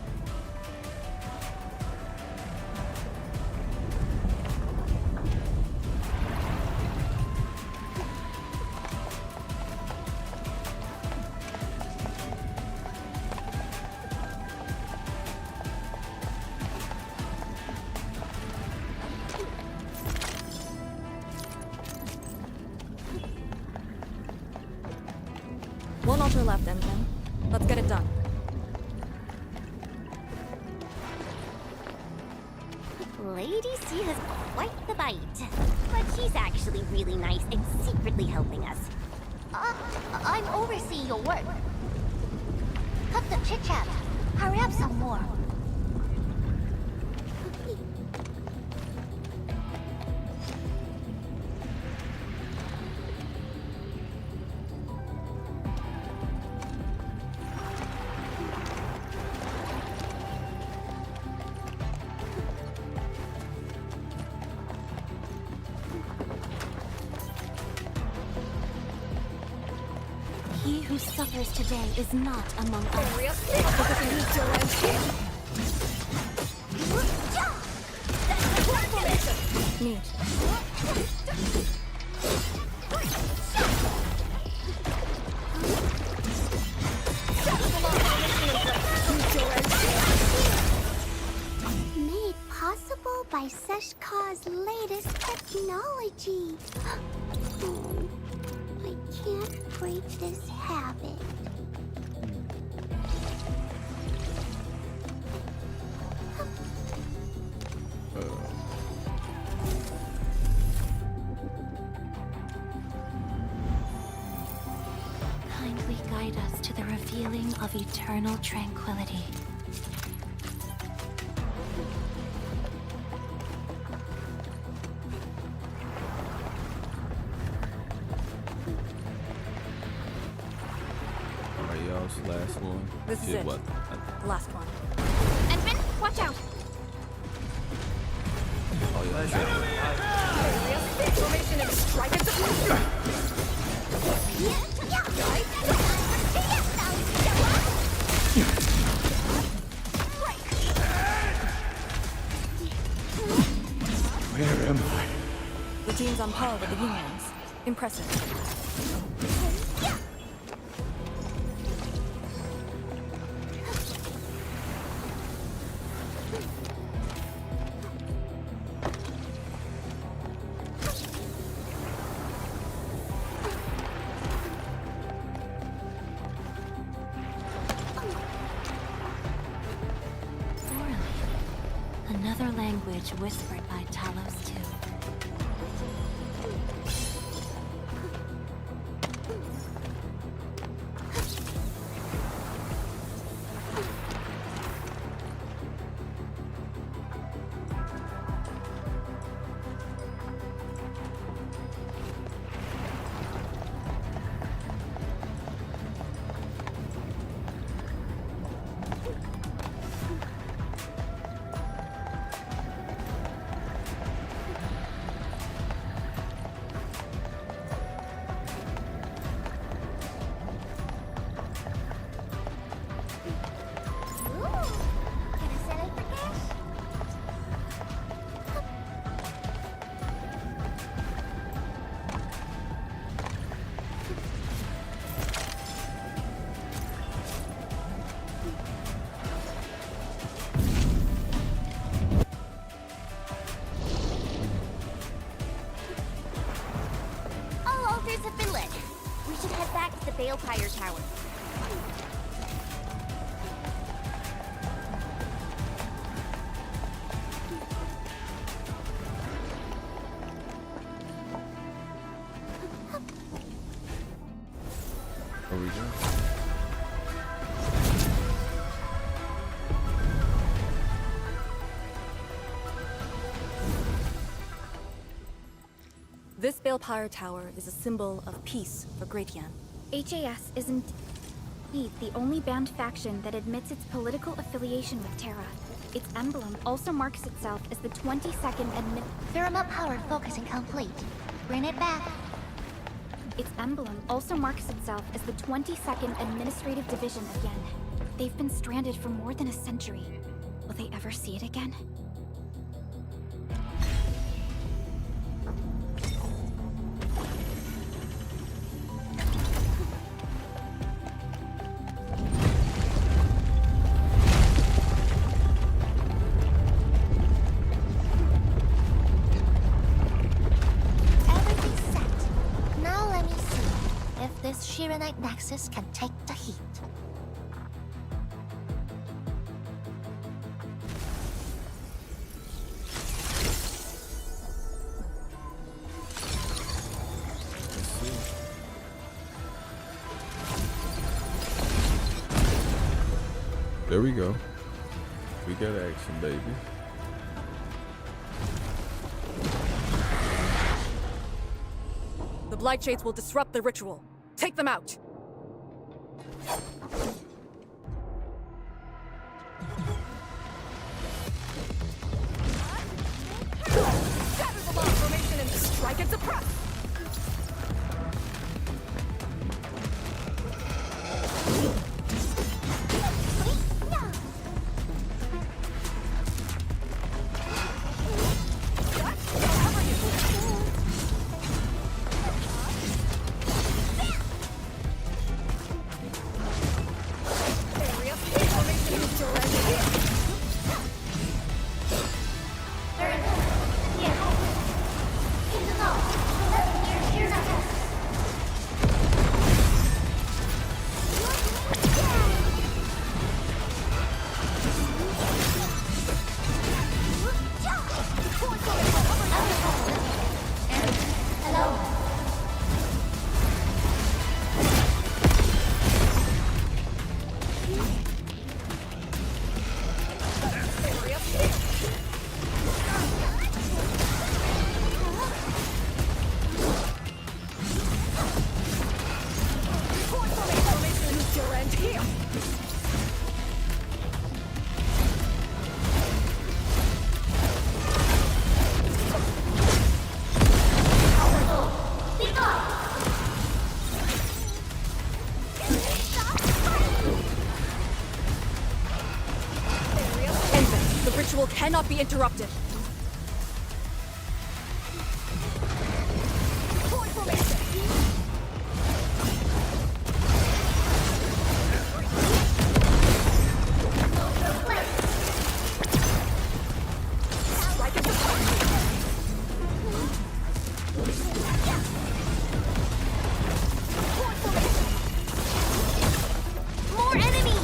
Speaker 5: One altar left, Endfield. Let's get it done.
Speaker 6: Lady C has quite the bite. But she's actually really nice and secretly helping us.
Speaker 10: I'm overseeing your work. Cut the chit-chat. Hurry up some more.
Speaker 6: He who suffers today is not among us.
Speaker 5: Neat.
Speaker 10: Made possible by Seshkar's latest technology. I can't break this habit.
Speaker 6: Kindly guide us to the revealing of eternal tranquility.
Speaker 4: Alright, y'all's last one.
Speaker 5: This is it.
Speaker 4: What?
Speaker 5: Last one.
Speaker 1: Edmund, watch out!
Speaker 4: Oh, yeah.
Speaker 5: Formation and strike at the
Speaker 3: Where am I?
Speaker 5: The team's on par with the Yinglings. Impressive.
Speaker 6: Another language whispered by Talos II. All altars have been lit. We should head back to the Balefire Tower.
Speaker 4: Are we done?
Speaker 5: This Balefire Tower is a symbol of peace for Great Yan.
Speaker 1: HAS isn't indeed the only banned faction that admits its political affiliation with Terra. Its emblem also marks itself as the 22nd
Speaker 10: Firma power focusing complete. Bring it back.
Speaker 1: Its emblem also marks itself as the 22nd Administrative Division of Yen. They've been stranded for more than a century. Will they ever see it again?
Speaker 10: Everything's set. Now let me see if this Shiranite Nexus can take the heat.
Speaker 4: There we go. We got action, baby.
Speaker 5: The Blight Shades will disrupt the ritual. Take them out! Shatter the long formation and strike and suppress! Cannot be interrupted.
Speaker 10: More enemies!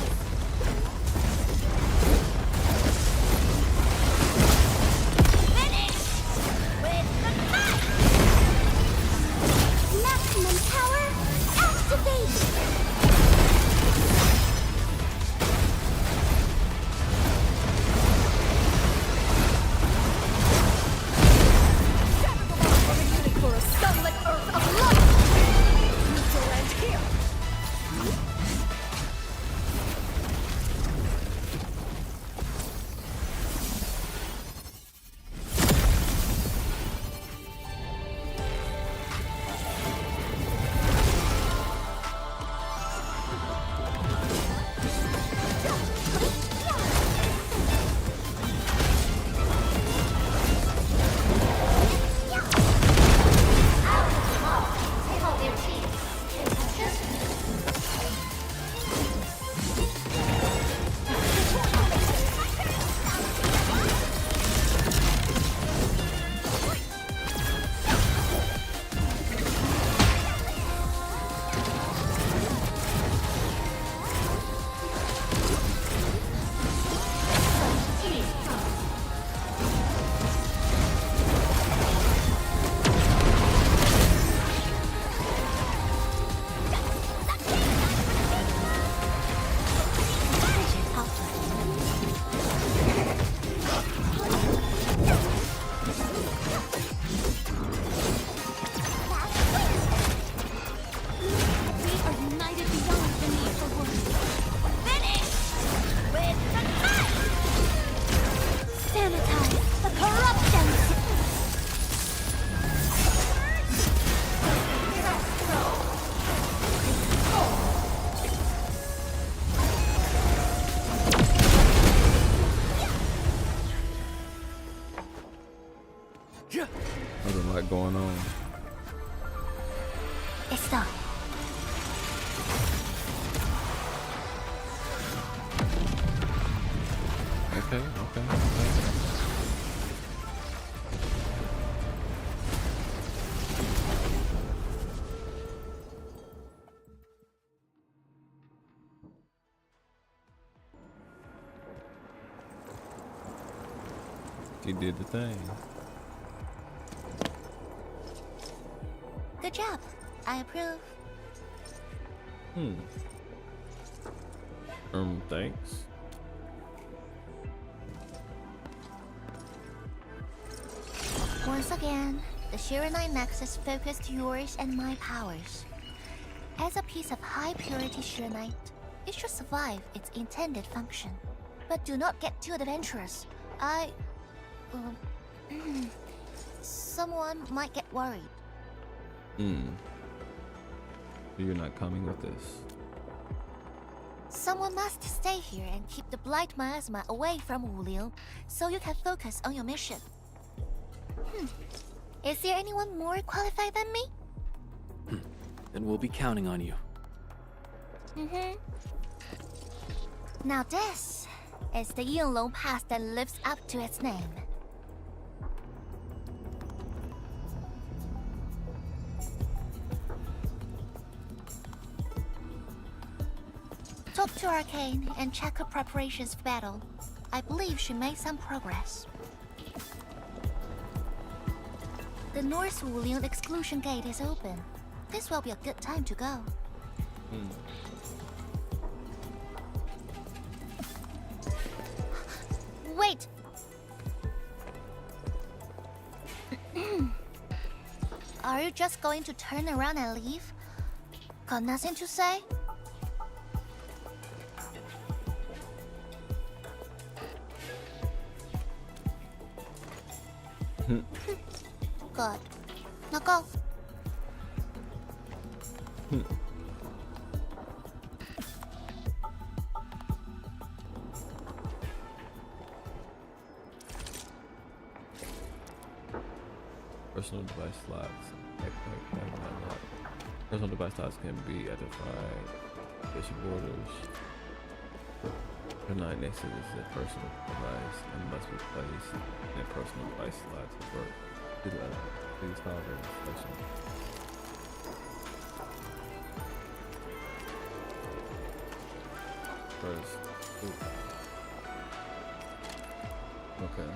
Speaker 10: this done.
Speaker 4: Okay. She did the thing.
Speaker 10: Good job. I approve.
Speaker 4: Thanks.
Speaker 10: Once again, the Shiranite Nexus focused yours and my powers. As a piece of high-purity Shiranite, it should survive its intended function. But do not get too adventurous. Someone might get worried.
Speaker 4: You're not coming with this.
Speaker 10: Someone must stay here and keep the blight miasma away from Wuliu, so you can focus on your mission. Is there anyone more qualified than me?
Speaker 3: Then we'll be counting on you.
Speaker 10: Now this is the Yinglong Pass that lives up to its name. Talk to Arcane and check her preparations for battle. I believe she made some progress. The North Wulian exclusion gate is open. This will be a good time to go. Wait! Are you just going to turn around and leave? Got nothing to say? Good. Now go.
Speaker 4: Personal device slots. Personal device slots can be identified. Basic borders. Arknight Nexus is a personal device and must be placed in a personal device slot to work. Please follow the instructions. First. Okay.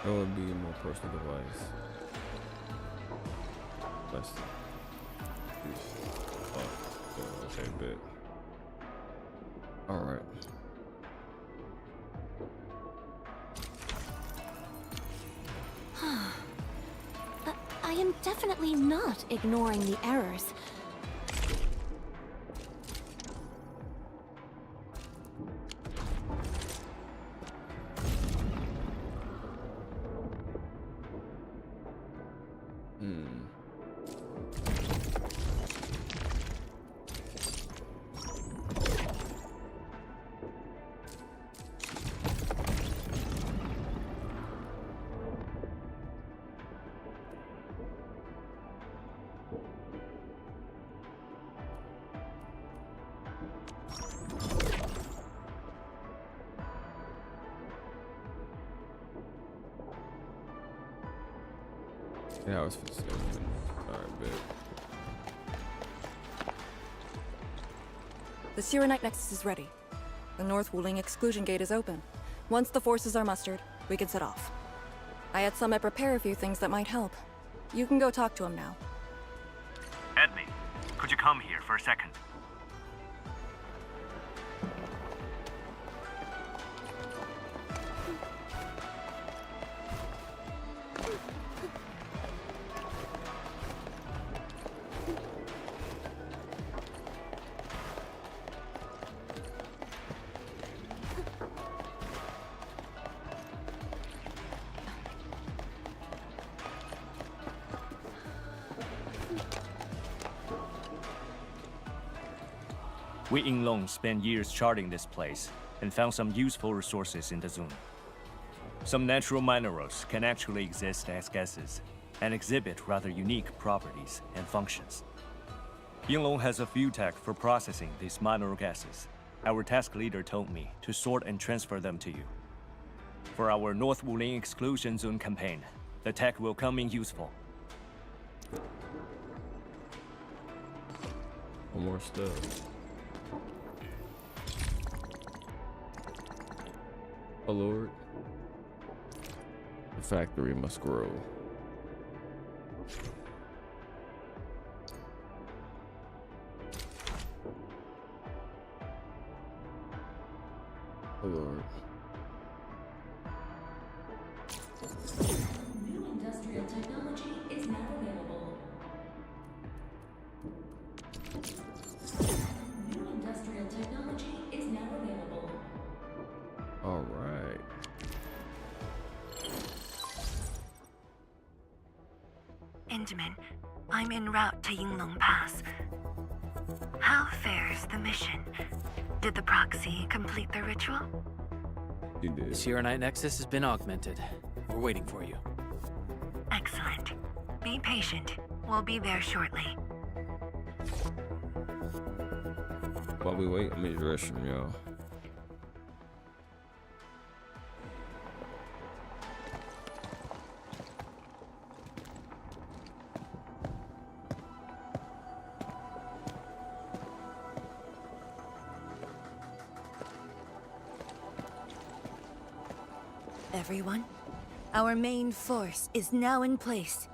Speaker 4: That would be a more personal device. Let's okay, bit. Alright.
Speaker 6: I am definitely not ignoring the errors.
Speaker 4: Yeah, I was for alright, bit.
Speaker 5: The Shiranite Nexus is ready. The North Wuling exclusion gate is open. Once the forces are mustered, we can set off. I had Summit prepare a few things that might help. You can go talk to him now.
Speaker 9: Edme, could you come here for a second? We Yinglong spent years charting this place and found some useful resources in the zone. Some natural minerals can actually exist as gases and exhibit rather unique properties and functions. Yinglong has a few tech for processing these mineral gases. Our task leader told me to sort and transfer them to you. For our North Wuling Exclusion Zone campaign, the tech will come in useful.
Speaker 4: One more stuff. Oh Lord. The factory must grow. Oh Lord.
Speaker 2: New industrial technology is now available. New industrial technology is now available.
Speaker 4: All right.
Speaker 2: Indaman, I'm en route to Yinglong Pass. How fares the mission? Did the proxy complete the ritual?
Speaker 4: He did.
Speaker 7: The Sierra Night Nexus has been augmented. We're waiting for you.
Speaker 2: Excellent. Be patient. We'll be there shortly.
Speaker 4: While we wait, I'm in the restroom, y'all.
Speaker 2: Everyone, our main force is now in place.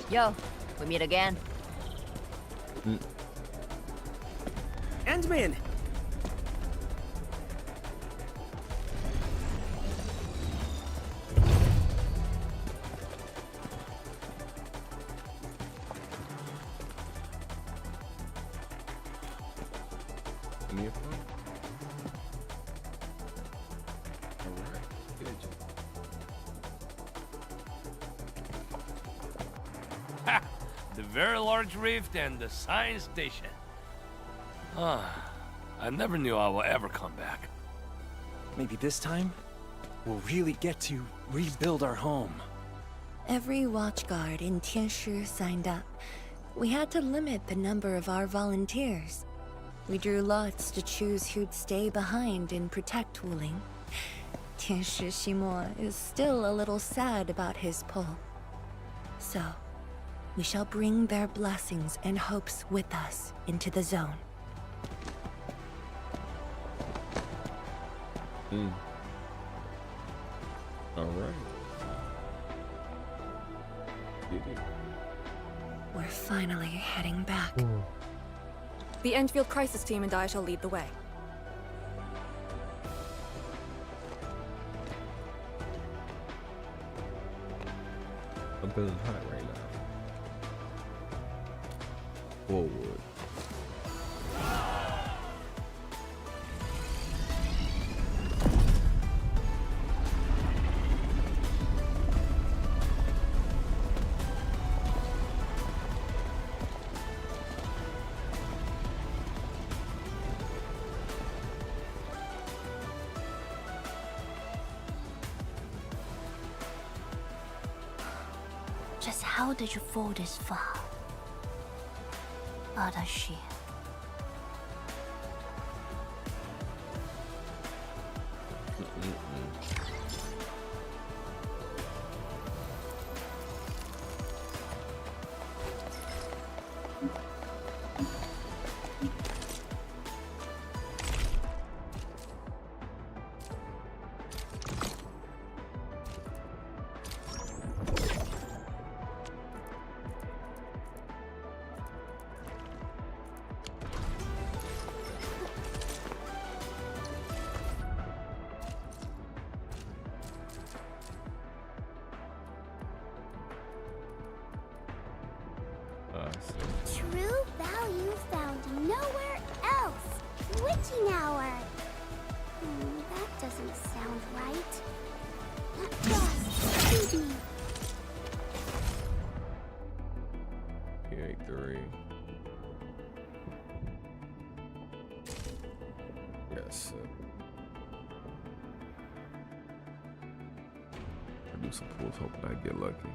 Speaker 8: Yo, we meet again.
Speaker 11: Endman!
Speaker 4: Me a phone? All right. Good.
Speaker 12: Ha! The very large rift and the science station. I never knew I would ever come back.
Speaker 3: Maybe this time, we'll really get to rebuild our home.
Speaker 2: Every watchguard in Tianshi signed up. We had to limit the number of our volunteers. We drew lots to choose who'd stay behind and protect Wuling. Tianshi Ximo is still a little sad about his pull. So, we shall bring their blessings and hopes with us into the zone.
Speaker 4: All right. Did it.
Speaker 2: We're finally heading back.
Speaker 5: The Endfield crisis team and I shall lead the way.
Speaker 4: I'm feeling hot right now. Forward.
Speaker 10: Just how did you fall this far? Adashi.
Speaker 11: True value found nowhere else. Witching hour. That doesn't sound right. Just feed me.
Speaker 4: Here, 3. Yes. I do some pulls, hoping I get lucky.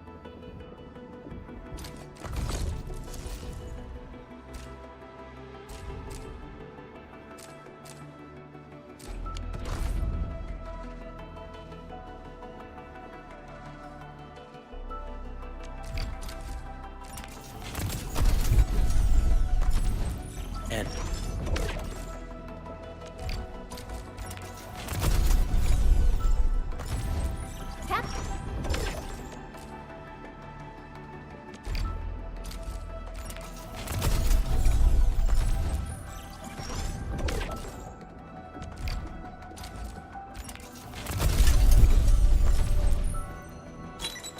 Speaker 7: End.
Speaker 11: Tap.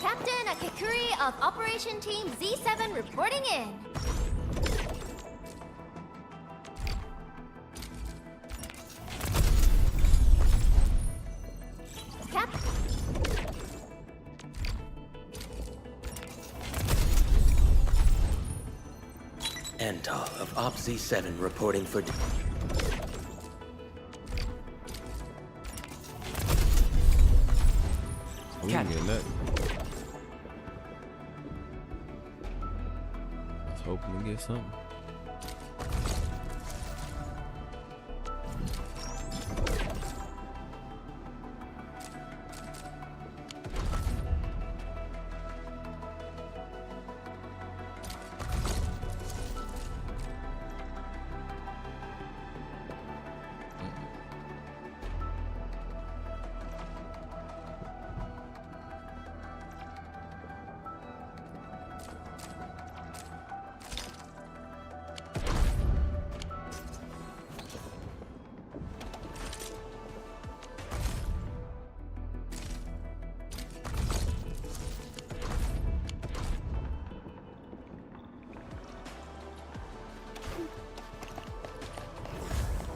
Speaker 11: Captain Akikuri of Operation Team Z7 reporting in. Cap.
Speaker 7: Antal of Op Z7 reporting for...
Speaker 4: We didn't get nothing. I was hoping to get something.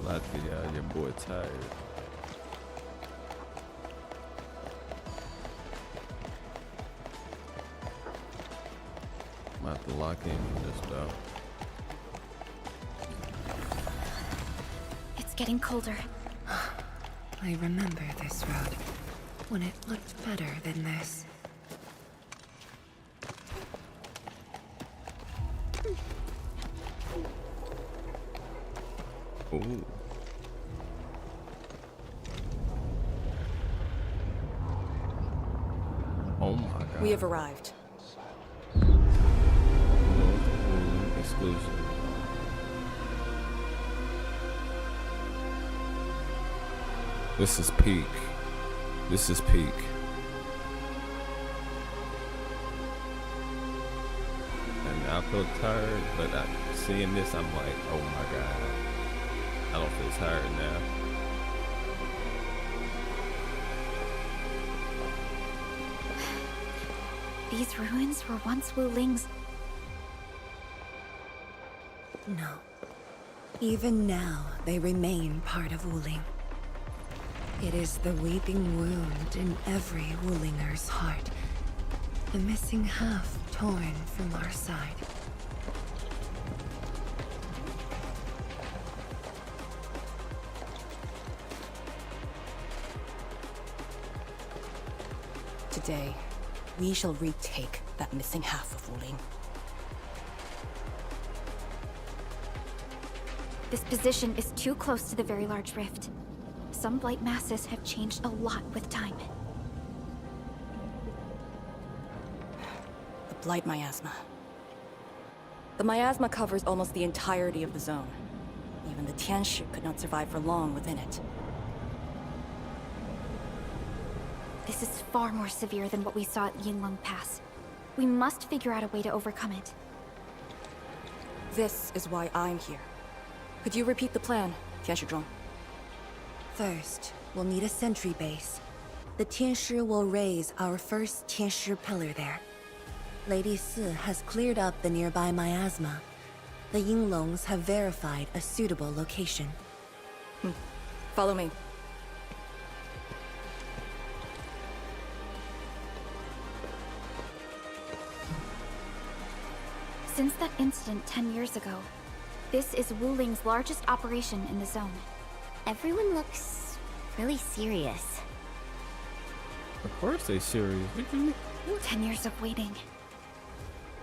Speaker 4: Latvia, your boy tired. I'm about to lock in for this though.
Speaker 1: It's getting colder.
Speaker 2: I remember this road when it looked better than this.
Speaker 4: Ooh. Oh my god.
Speaker 5: We have arrived.
Speaker 4: Exclusive. This is peak. This is peak. And I feel tired, but seeing this, I'm like, oh my god. I don't feel tired now.
Speaker 1: These ruins were once Wu Ling's.
Speaker 2: No. Even now, they remain part of Wuling. It is the weeping wound in every Wulinger's heart. The missing half torn from our side.
Speaker 5: Today, we shall retake that missing half of Wuling.
Speaker 1: This position is too close to the very large rift. Some blight masses have changed a lot with time.
Speaker 5: The Blight Miasma. The miasma covers almost the entirety of the zone. Even the Tianshi could not survive for long within it.
Speaker 1: This is far more severe than what we saw at Yinglong Pass. We must figure out a way to overcome it.
Speaker 5: This is why I'm here. Could you repeat the plan, Tianshi?
Speaker 2: First, we'll need a sentry base. The Tianshi will raise our first Tianshi pillar there. Lady Si has cleared up the nearby miasma. The Yinglongs have verified a suitable location.
Speaker 5: Follow me.
Speaker 1: Since that incident 10 years ago, this is Wuling's largest operation in the zone.
Speaker 6: Everyone looks really serious.
Speaker 4: Of course they serious.
Speaker 1: 10 years of waiting.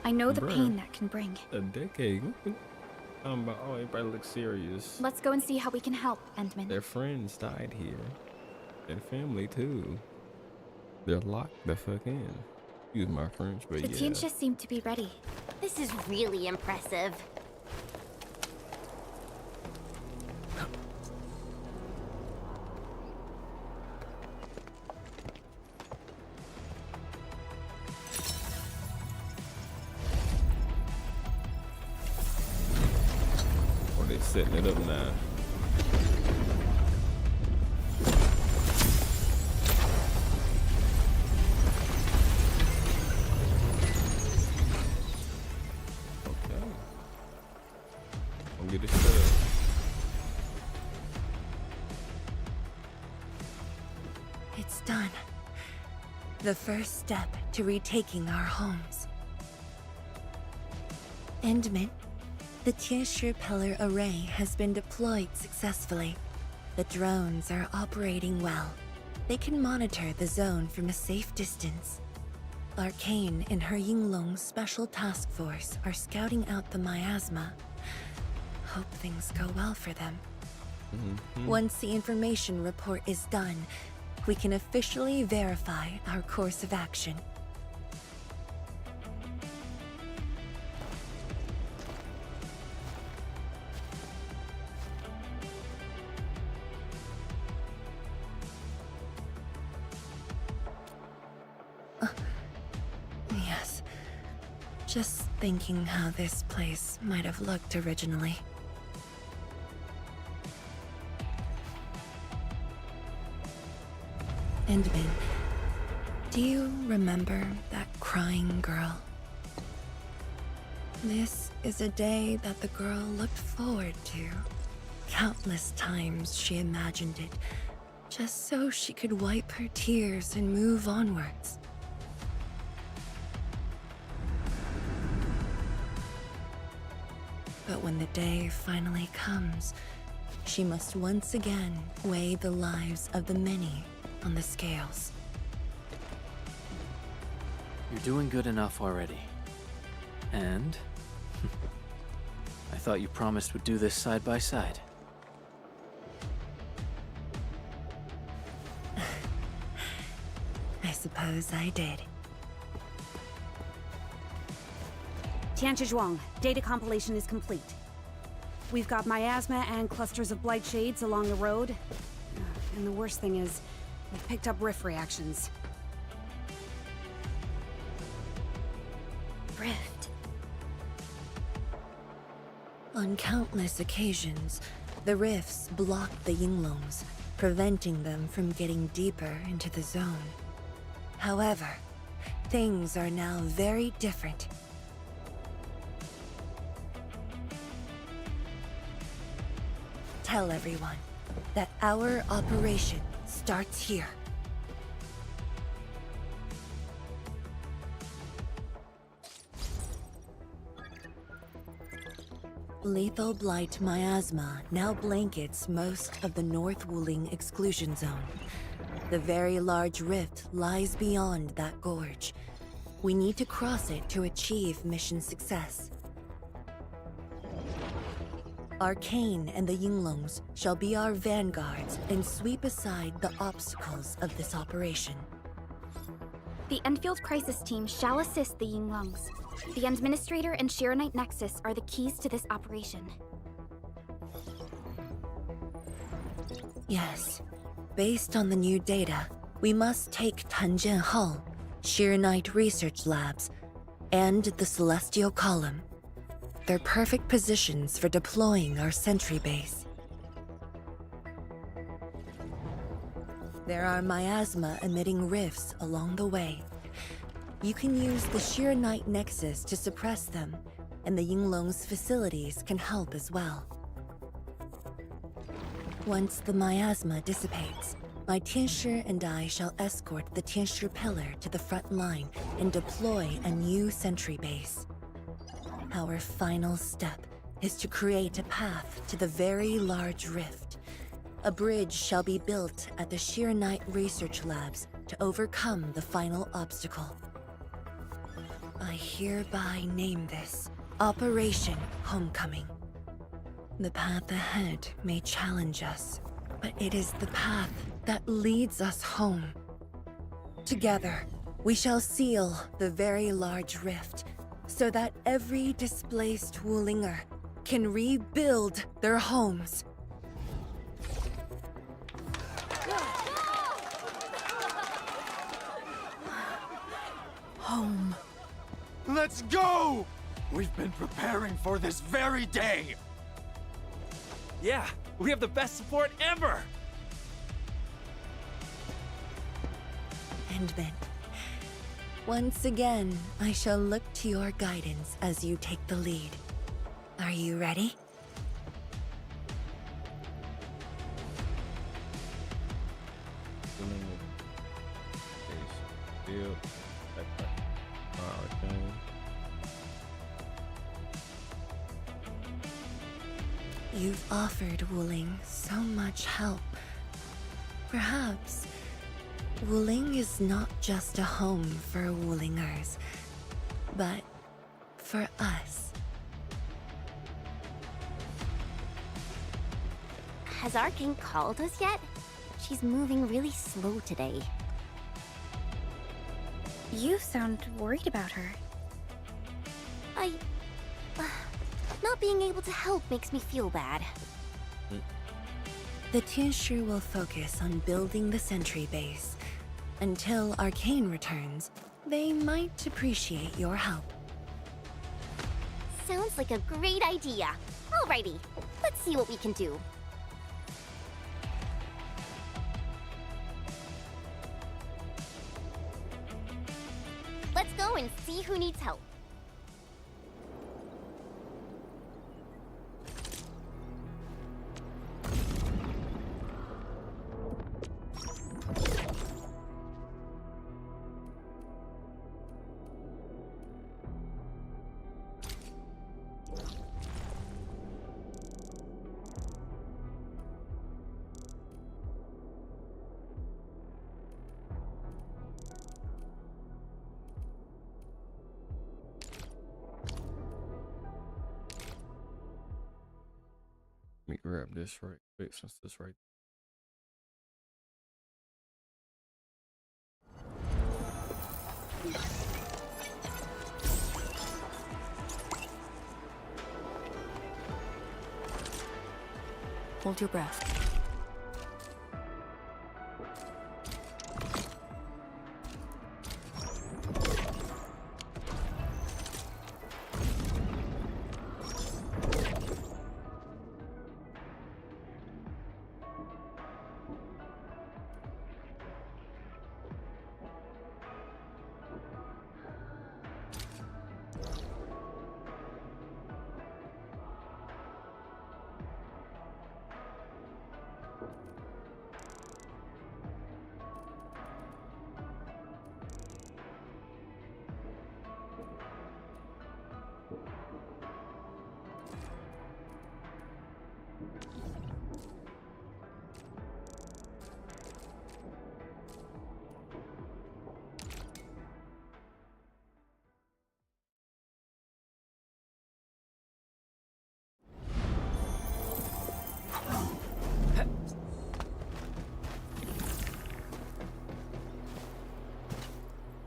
Speaker 1: I know the
Speaker 4: Bruh.
Speaker 1: pain that can bring.
Speaker 4: A decade. About, oh, everybody looks serious.
Speaker 1: Let's go and see how we can help, Endman.
Speaker 4: Their friends died here. Their family too. They're locked the fuck in. Excuse my French, but
Speaker 1: The
Speaker 4: yeah.
Speaker 1: teams just seem to be ready.
Speaker 6: This is really impressive.
Speaker 4: Or they setting it up now. Okay. I'll get it set up.
Speaker 2: It's done. The first step to retaking our homes. Endman, the Tianshi Pillar Array has been deployed successfully. The drones are operating well. They can monitor the zone from a safe distance. Arcane and her Yinglong Special Task Force are scouting out the miasma. Hope things go well for them. Once the information report is done, we can officially verify our course of action. Yes. Just thinking how this place might have looked originally. Endman, do you remember that crying girl? This is a day that the girl looked forward to. Countless times she imagined it, just so she could wipe her tears and move onwards. But when the day finally comes, she must once again weigh the lives of the many on the scales.
Speaker 3: You're doing good enough already. And I thought you promised we'd do this side by side.
Speaker 2: I suppose I did.
Speaker 13: Tianchi, data compilation is complete. We've got miasma and clusters of blight shades along the road. And the worst thing is, we've picked up rift reactions.
Speaker 1: Rift.
Speaker 2: On countless occasions, the rifts blocked the Yinglongs, preventing them from getting deeper into the zone. However, things are now very different. Tell everyone that our operation starts here. Lethal blight miasma now blankets most of the North Wuling exclusion zone. The very large rift lies beyond that gorge. We need to cross it to achieve mission success. Arcane and the Yinglongs shall be our vanguards and sweep aside the obstacles of this operation.
Speaker 1: The Endfield Crisis Team shall assist the Yinglongs. The Administrator and Arknight Nexus are the keys to this operation.
Speaker 2: Yes. Based on the new data, we must take Tanjian Hall, Arknight Research Labs, and the Celestial Column. They're perfect positions for deploying our sentry base. There are miasma-emitting rifts along the way. You can use the Sheer Night Nexus to suppress them, and the Yinglong's facilities can help as well. Once the miasma dissipates, my Tianshi and I shall escort the Tianshi pillar to the front line and deploy a new sentry base. Our final step is to create a path to the very large rift. A bridge shall be built at the Sheer Night Research Labs to overcome the final obstacle. I hereby name this Operation Homecoming. The path ahead may challenge us, but it is the path that leads us home. Together, we shall seal the very large rift so that every displaced Wulinger can rebuild their homes.
Speaker 14: Home. Let's go! We've been preparing for this very day!
Speaker 12: Yeah, we have the best support ever!
Speaker 2: And then, once again, I shall look to your guidance as you take the lead. Are you ready? You've offered Wuling so much help. Perhaps Wuling is not just a home for Wulingers, but for us.
Speaker 6: Has Arcane called us yet? She's moving really slow today.
Speaker 1: You sound worried about her.
Speaker 6: Not being able to help makes me feel bad.
Speaker 2: The Tianshi will focus on building the sentry base. Until Arcane returns, they might appreciate your help.
Speaker 6: Sounds like a great idea. Alrighty, let's see what we can do. Let's go and see who needs help.
Speaker 4: Let me grab this right quick since this right.
Speaker 5: Hold your breath.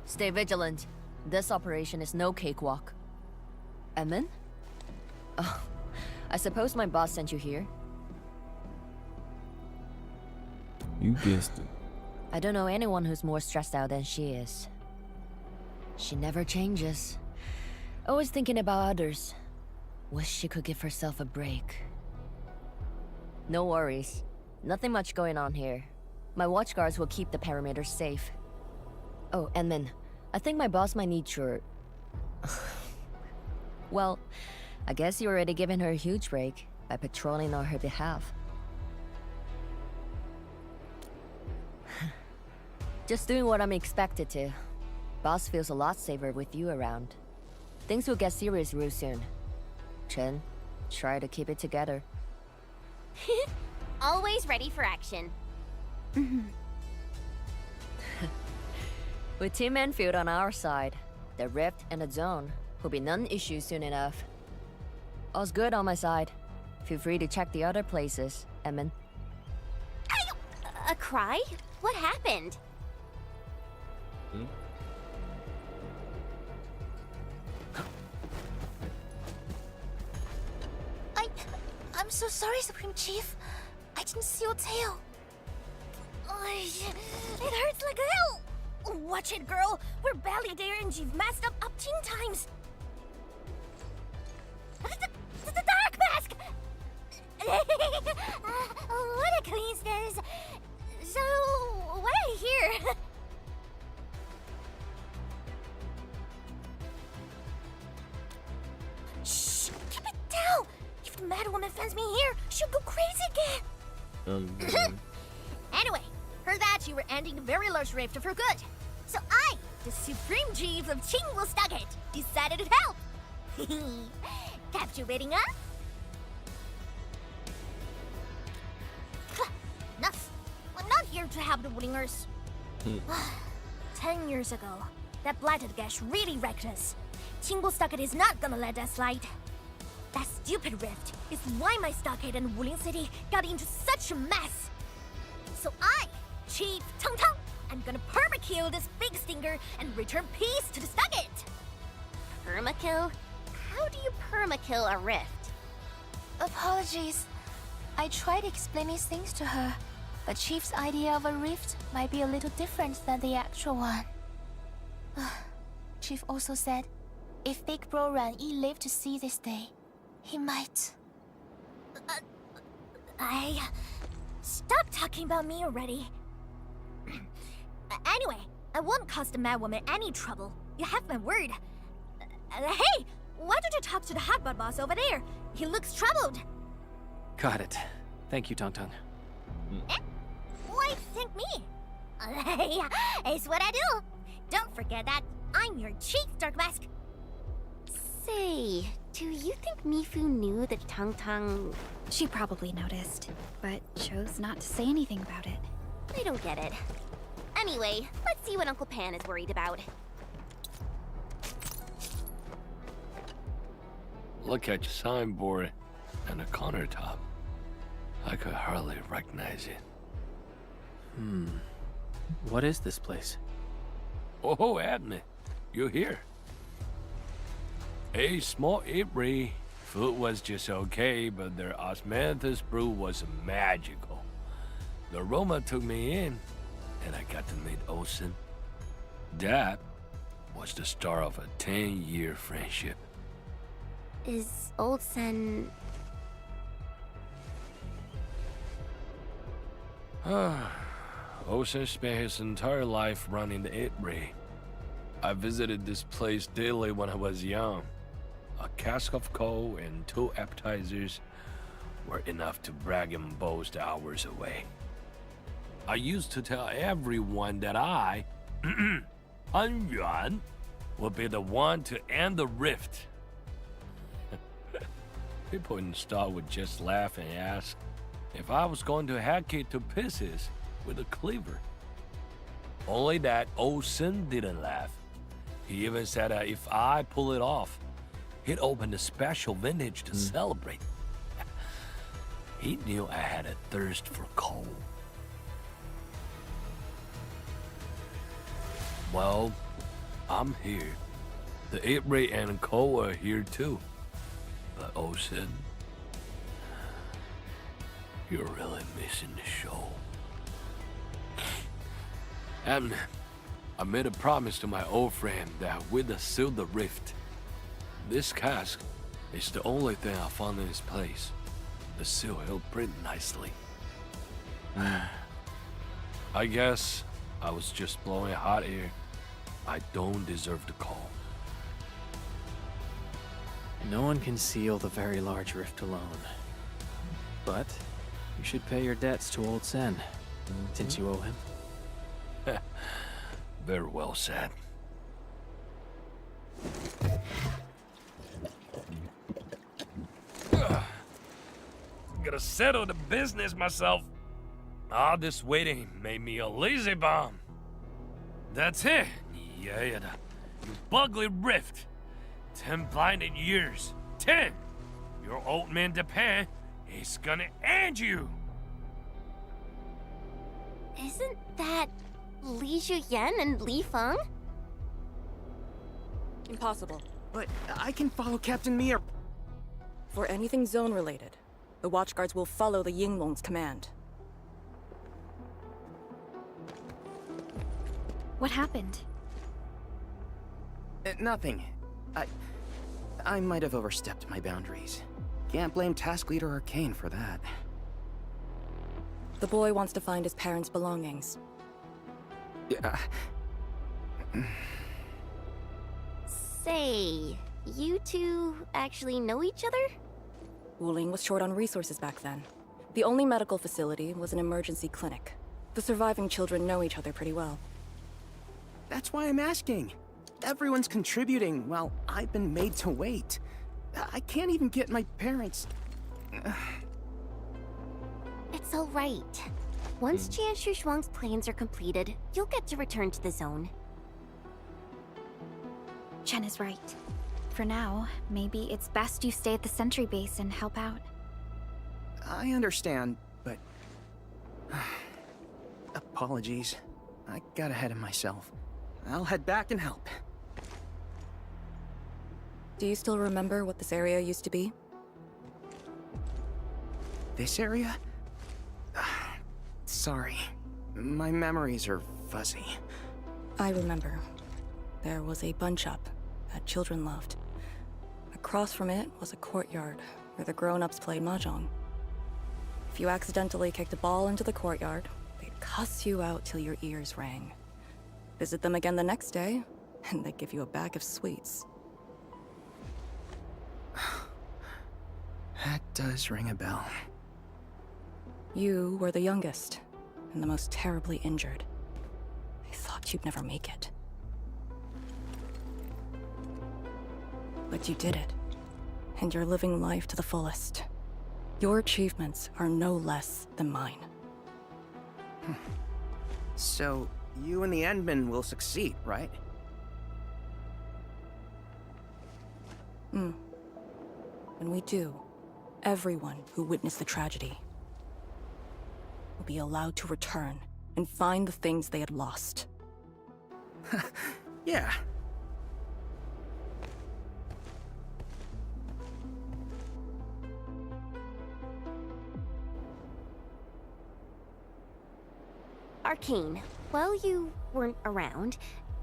Speaker 15: Stay vigilant. This operation is no cakewalk. Edmund? Oh, I suppose my boss sent you here?
Speaker 4: You guessed it.
Speaker 15: I don't know anyone who's more stressed out than she is. She never changes. Always thinking about others. Wish she could give herself a break. No worries. Nothing much going on here. My watchguards will keep the perimeter safe. Oh, Edmund, I think my boss might need your... Well, I guess you already given her a huge break by patrolling on her behalf. Just doing what I'm expected to. Boss feels a lot safer with you around. Things will get serious real soon. Chen, try to keep it together.
Speaker 6: Always ready for action.
Speaker 15: With Team Endfield on our side, the Rift and the Zone will be non-issue soon enough. All's good on my side. Feel free to check the other places, Edmund.
Speaker 6: A cry? What happened?
Speaker 10: I'm so sorry, Supreme Chief. I didn't see your tail. It hurts like hell. Watch it, girl. We're barely there and you've messed up 10 times. The dark mask! What a coincidence. So, why are you here? Shh! Keep it down! If the Mad Woman finds me here, she'll go crazy again!
Speaker 11: Anyway, heard that you were ending the very large rift for good. So I, the Supreme Chief of Chingwell-Stucket, decided to help. Captivating, huh? Enough. I'm not here to help the Wingers. 10 years ago, that blighted gash really wrecked us. Chingwell-Stucket is not gonna let that slide. That stupid rift is why my stockade and Wuling City got into such a mess. So I, Chief Tong Tong, I'm gonna permakill this big stinker and return peace to the stockade.
Speaker 6: Permakill? How do you permakill a rift?
Speaker 10: Apologies. I tried explaining things to her, but Chief's idea of a rift might be a little different than the actual one. Chief also said, if Big Bro Ran Yi lived to see this day, he might...
Speaker 11: Stop talking about me already. Anyway, I won't cause the Mad Woman any trouble. You have my word. Hey! Why don't you talk to the Hotbot boss over there? He looks troubled.
Speaker 3: Got it. Thank you, Tong Tong.
Speaker 11: Why thank me? It's what I do. Don't forget that I'm your chief, Dark Mask.
Speaker 6: Say, do you think Mifu knew that Tong Tong...
Speaker 1: She probably noticed, but chose not to say anything about it.
Speaker 6: I don't get it. Anyway, let's see what Uncle Pan is worried about.
Speaker 12: Look at your signboard and the countertop. I could hardly recognize it.
Speaker 3: What is this place?
Speaker 12: Oh, Admin, you're here. A small apiary. Food was just okay, but their osmanthus brew was magical. The aroma took me in, and I got to meet Olsen. That was the start of a 10-year friendship.
Speaker 6: Is Olsen...
Speaker 12: Olsen spent his entire life running the apiary. I visited this place daily when I was young. A cask of coal and 2 appetizers were enough to brag and boast hours away. I used to tell everyone that I, Han Yuan, would be the one to end the rift. People in the store would just laugh and ask if I was going to hack it to pieces with a cleaver. Only that Olsen didn't laugh. He even said that if I pull it off, he'd open a special vintage to celebrate. He knew I had a thirst for coal. Well, I'm here. The apiary and coal are here too. But Olsen, you're really missing the show. And I made a promise to my old friend that we'd seal the rift. This cask is the only thing I found in this place. The seal held pretty nicely. I guess I was just blowing hot air. I don't deserve the call.
Speaker 3: No one can seal the very large rift alone. But you should pay your debts to old Sen, since you owe him.
Speaker 12: Very well said. Gotta settle the business myself. All this waiting made me a lazy bum. That's it. Yeah, you ugly rift. 10 blinded years. 10! Your old man Japan is gonna end you.
Speaker 6: Isn't that Li Zhuyan and Li Feng?
Speaker 5: Impossible.
Speaker 16: But I can follow Captain Mir.
Speaker 5: For anything zone-related, the Watchguards will follow the Yinglong's command.
Speaker 1: What happened?
Speaker 16: Nothing. I might have overstepped my boundaries. Can't blame Task Leader Arcane for that.
Speaker 5: The boy wants to find his parents' belongings.
Speaker 16: Yeah.
Speaker 6: Say, you two actually know each other?
Speaker 5: Wuling was short on resources back then. The only medical facility was an emergency clinic. The surviving children know each other pretty well.
Speaker 16: That's why I'm asking. Everyone's contributing while I've been made to wait. I can't even get my parents...
Speaker 6: It's all right. Once Jianshu Zhuang's plans are completed, you'll get to return to the zone.
Speaker 1: Chen is right. For now, maybe it's best you stay at the sentry base and help out.
Speaker 16: I understand, but... Apologies. I got ahead of myself. I'll head back and help.
Speaker 5: Do you still remember what this area used to be?
Speaker 16: This area? Sorry. My memories are fuzzy.
Speaker 5: I remember. There was a bun shop that children loved. Across from it was a courtyard where the grown-ups played mahjong. If you accidentally kicked a ball into the courtyard, they'd cuss you out till your ears rang. Visit them again the next day, and they'd give you a bag of sweets.
Speaker 16: That does ring a bell.
Speaker 5: You were the youngest, and the most terribly injured. I thought you'd never make it. But you did it, and you're living life to the fullest. Your achievements are no less than mine.
Speaker 16: So, you and the Endmen will succeed, right?
Speaker 5: When we do, everyone who witnessed the tragedy will be allowed to return and find the things they had lost.
Speaker 16: Yeah.
Speaker 6: Arcane, while you weren't around,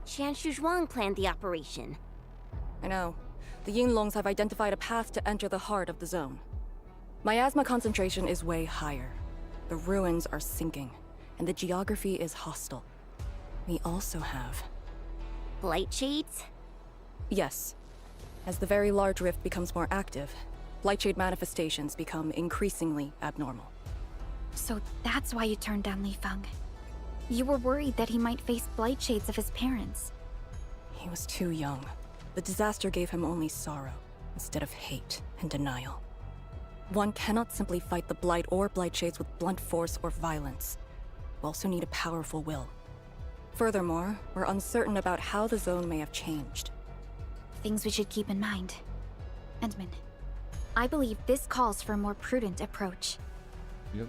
Speaker 6: Jianshu Zhuang planned the operation.
Speaker 5: I know. The Yinglongs have identified a path to enter the heart of the zone. Miasma concentration is way higher. The ruins are sinking, and the geography is hostile. We also have...
Speaker 6: Blight shades?
Speaker 5: Yes. As the very large rift becomes more active, Blightshade manifestations become increasingly abnormal.
Speaker 1: So that's why you turned down Li Feng. You were worried that he might face blight shades of his parents.
Speaker 5: He was too young. The disaster gave him only sorrow, instead of hate and denial. One cannot simply fight the Blight or Blightshades with blunt force or violence. You also need a powerful will. Furthermore, we're uncertain about how the zone may have changed.
Speaker 1: Things we should keep in mind. Endman, I believe this calls for a more prudent approach.
Speaker 4: Yep.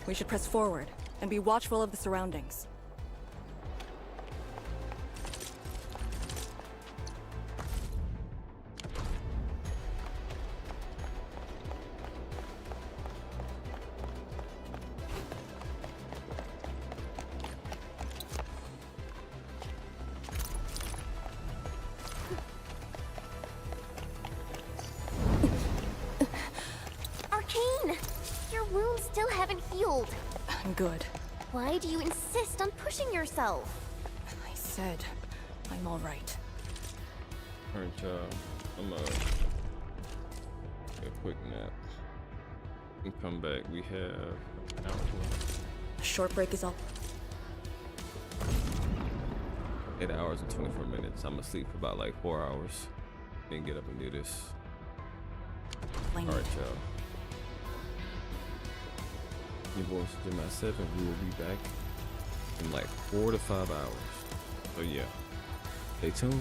Speaker 5: We should press forward and be watchful of the surroundings.
Speaker 6: Arcane! haven't healed.
Speaker 5: I'm good.
Speaker 6: Why do you insist on pushing yourself?
Speaker 5: I said I'm alright.
Speaker 4: Alright, y'all. I'm take a quick nap and come back. We have an hour left.
Speaker 5: A short break is all.
Speaker 4: 8 hours and 24 minutes. I'm gonna sleep for about like 4 hours. Then get up and do this. Alright, y'all. Your boys Jim at 7. We will be back in like 4 to 5 hours. So yeah, stay tuned.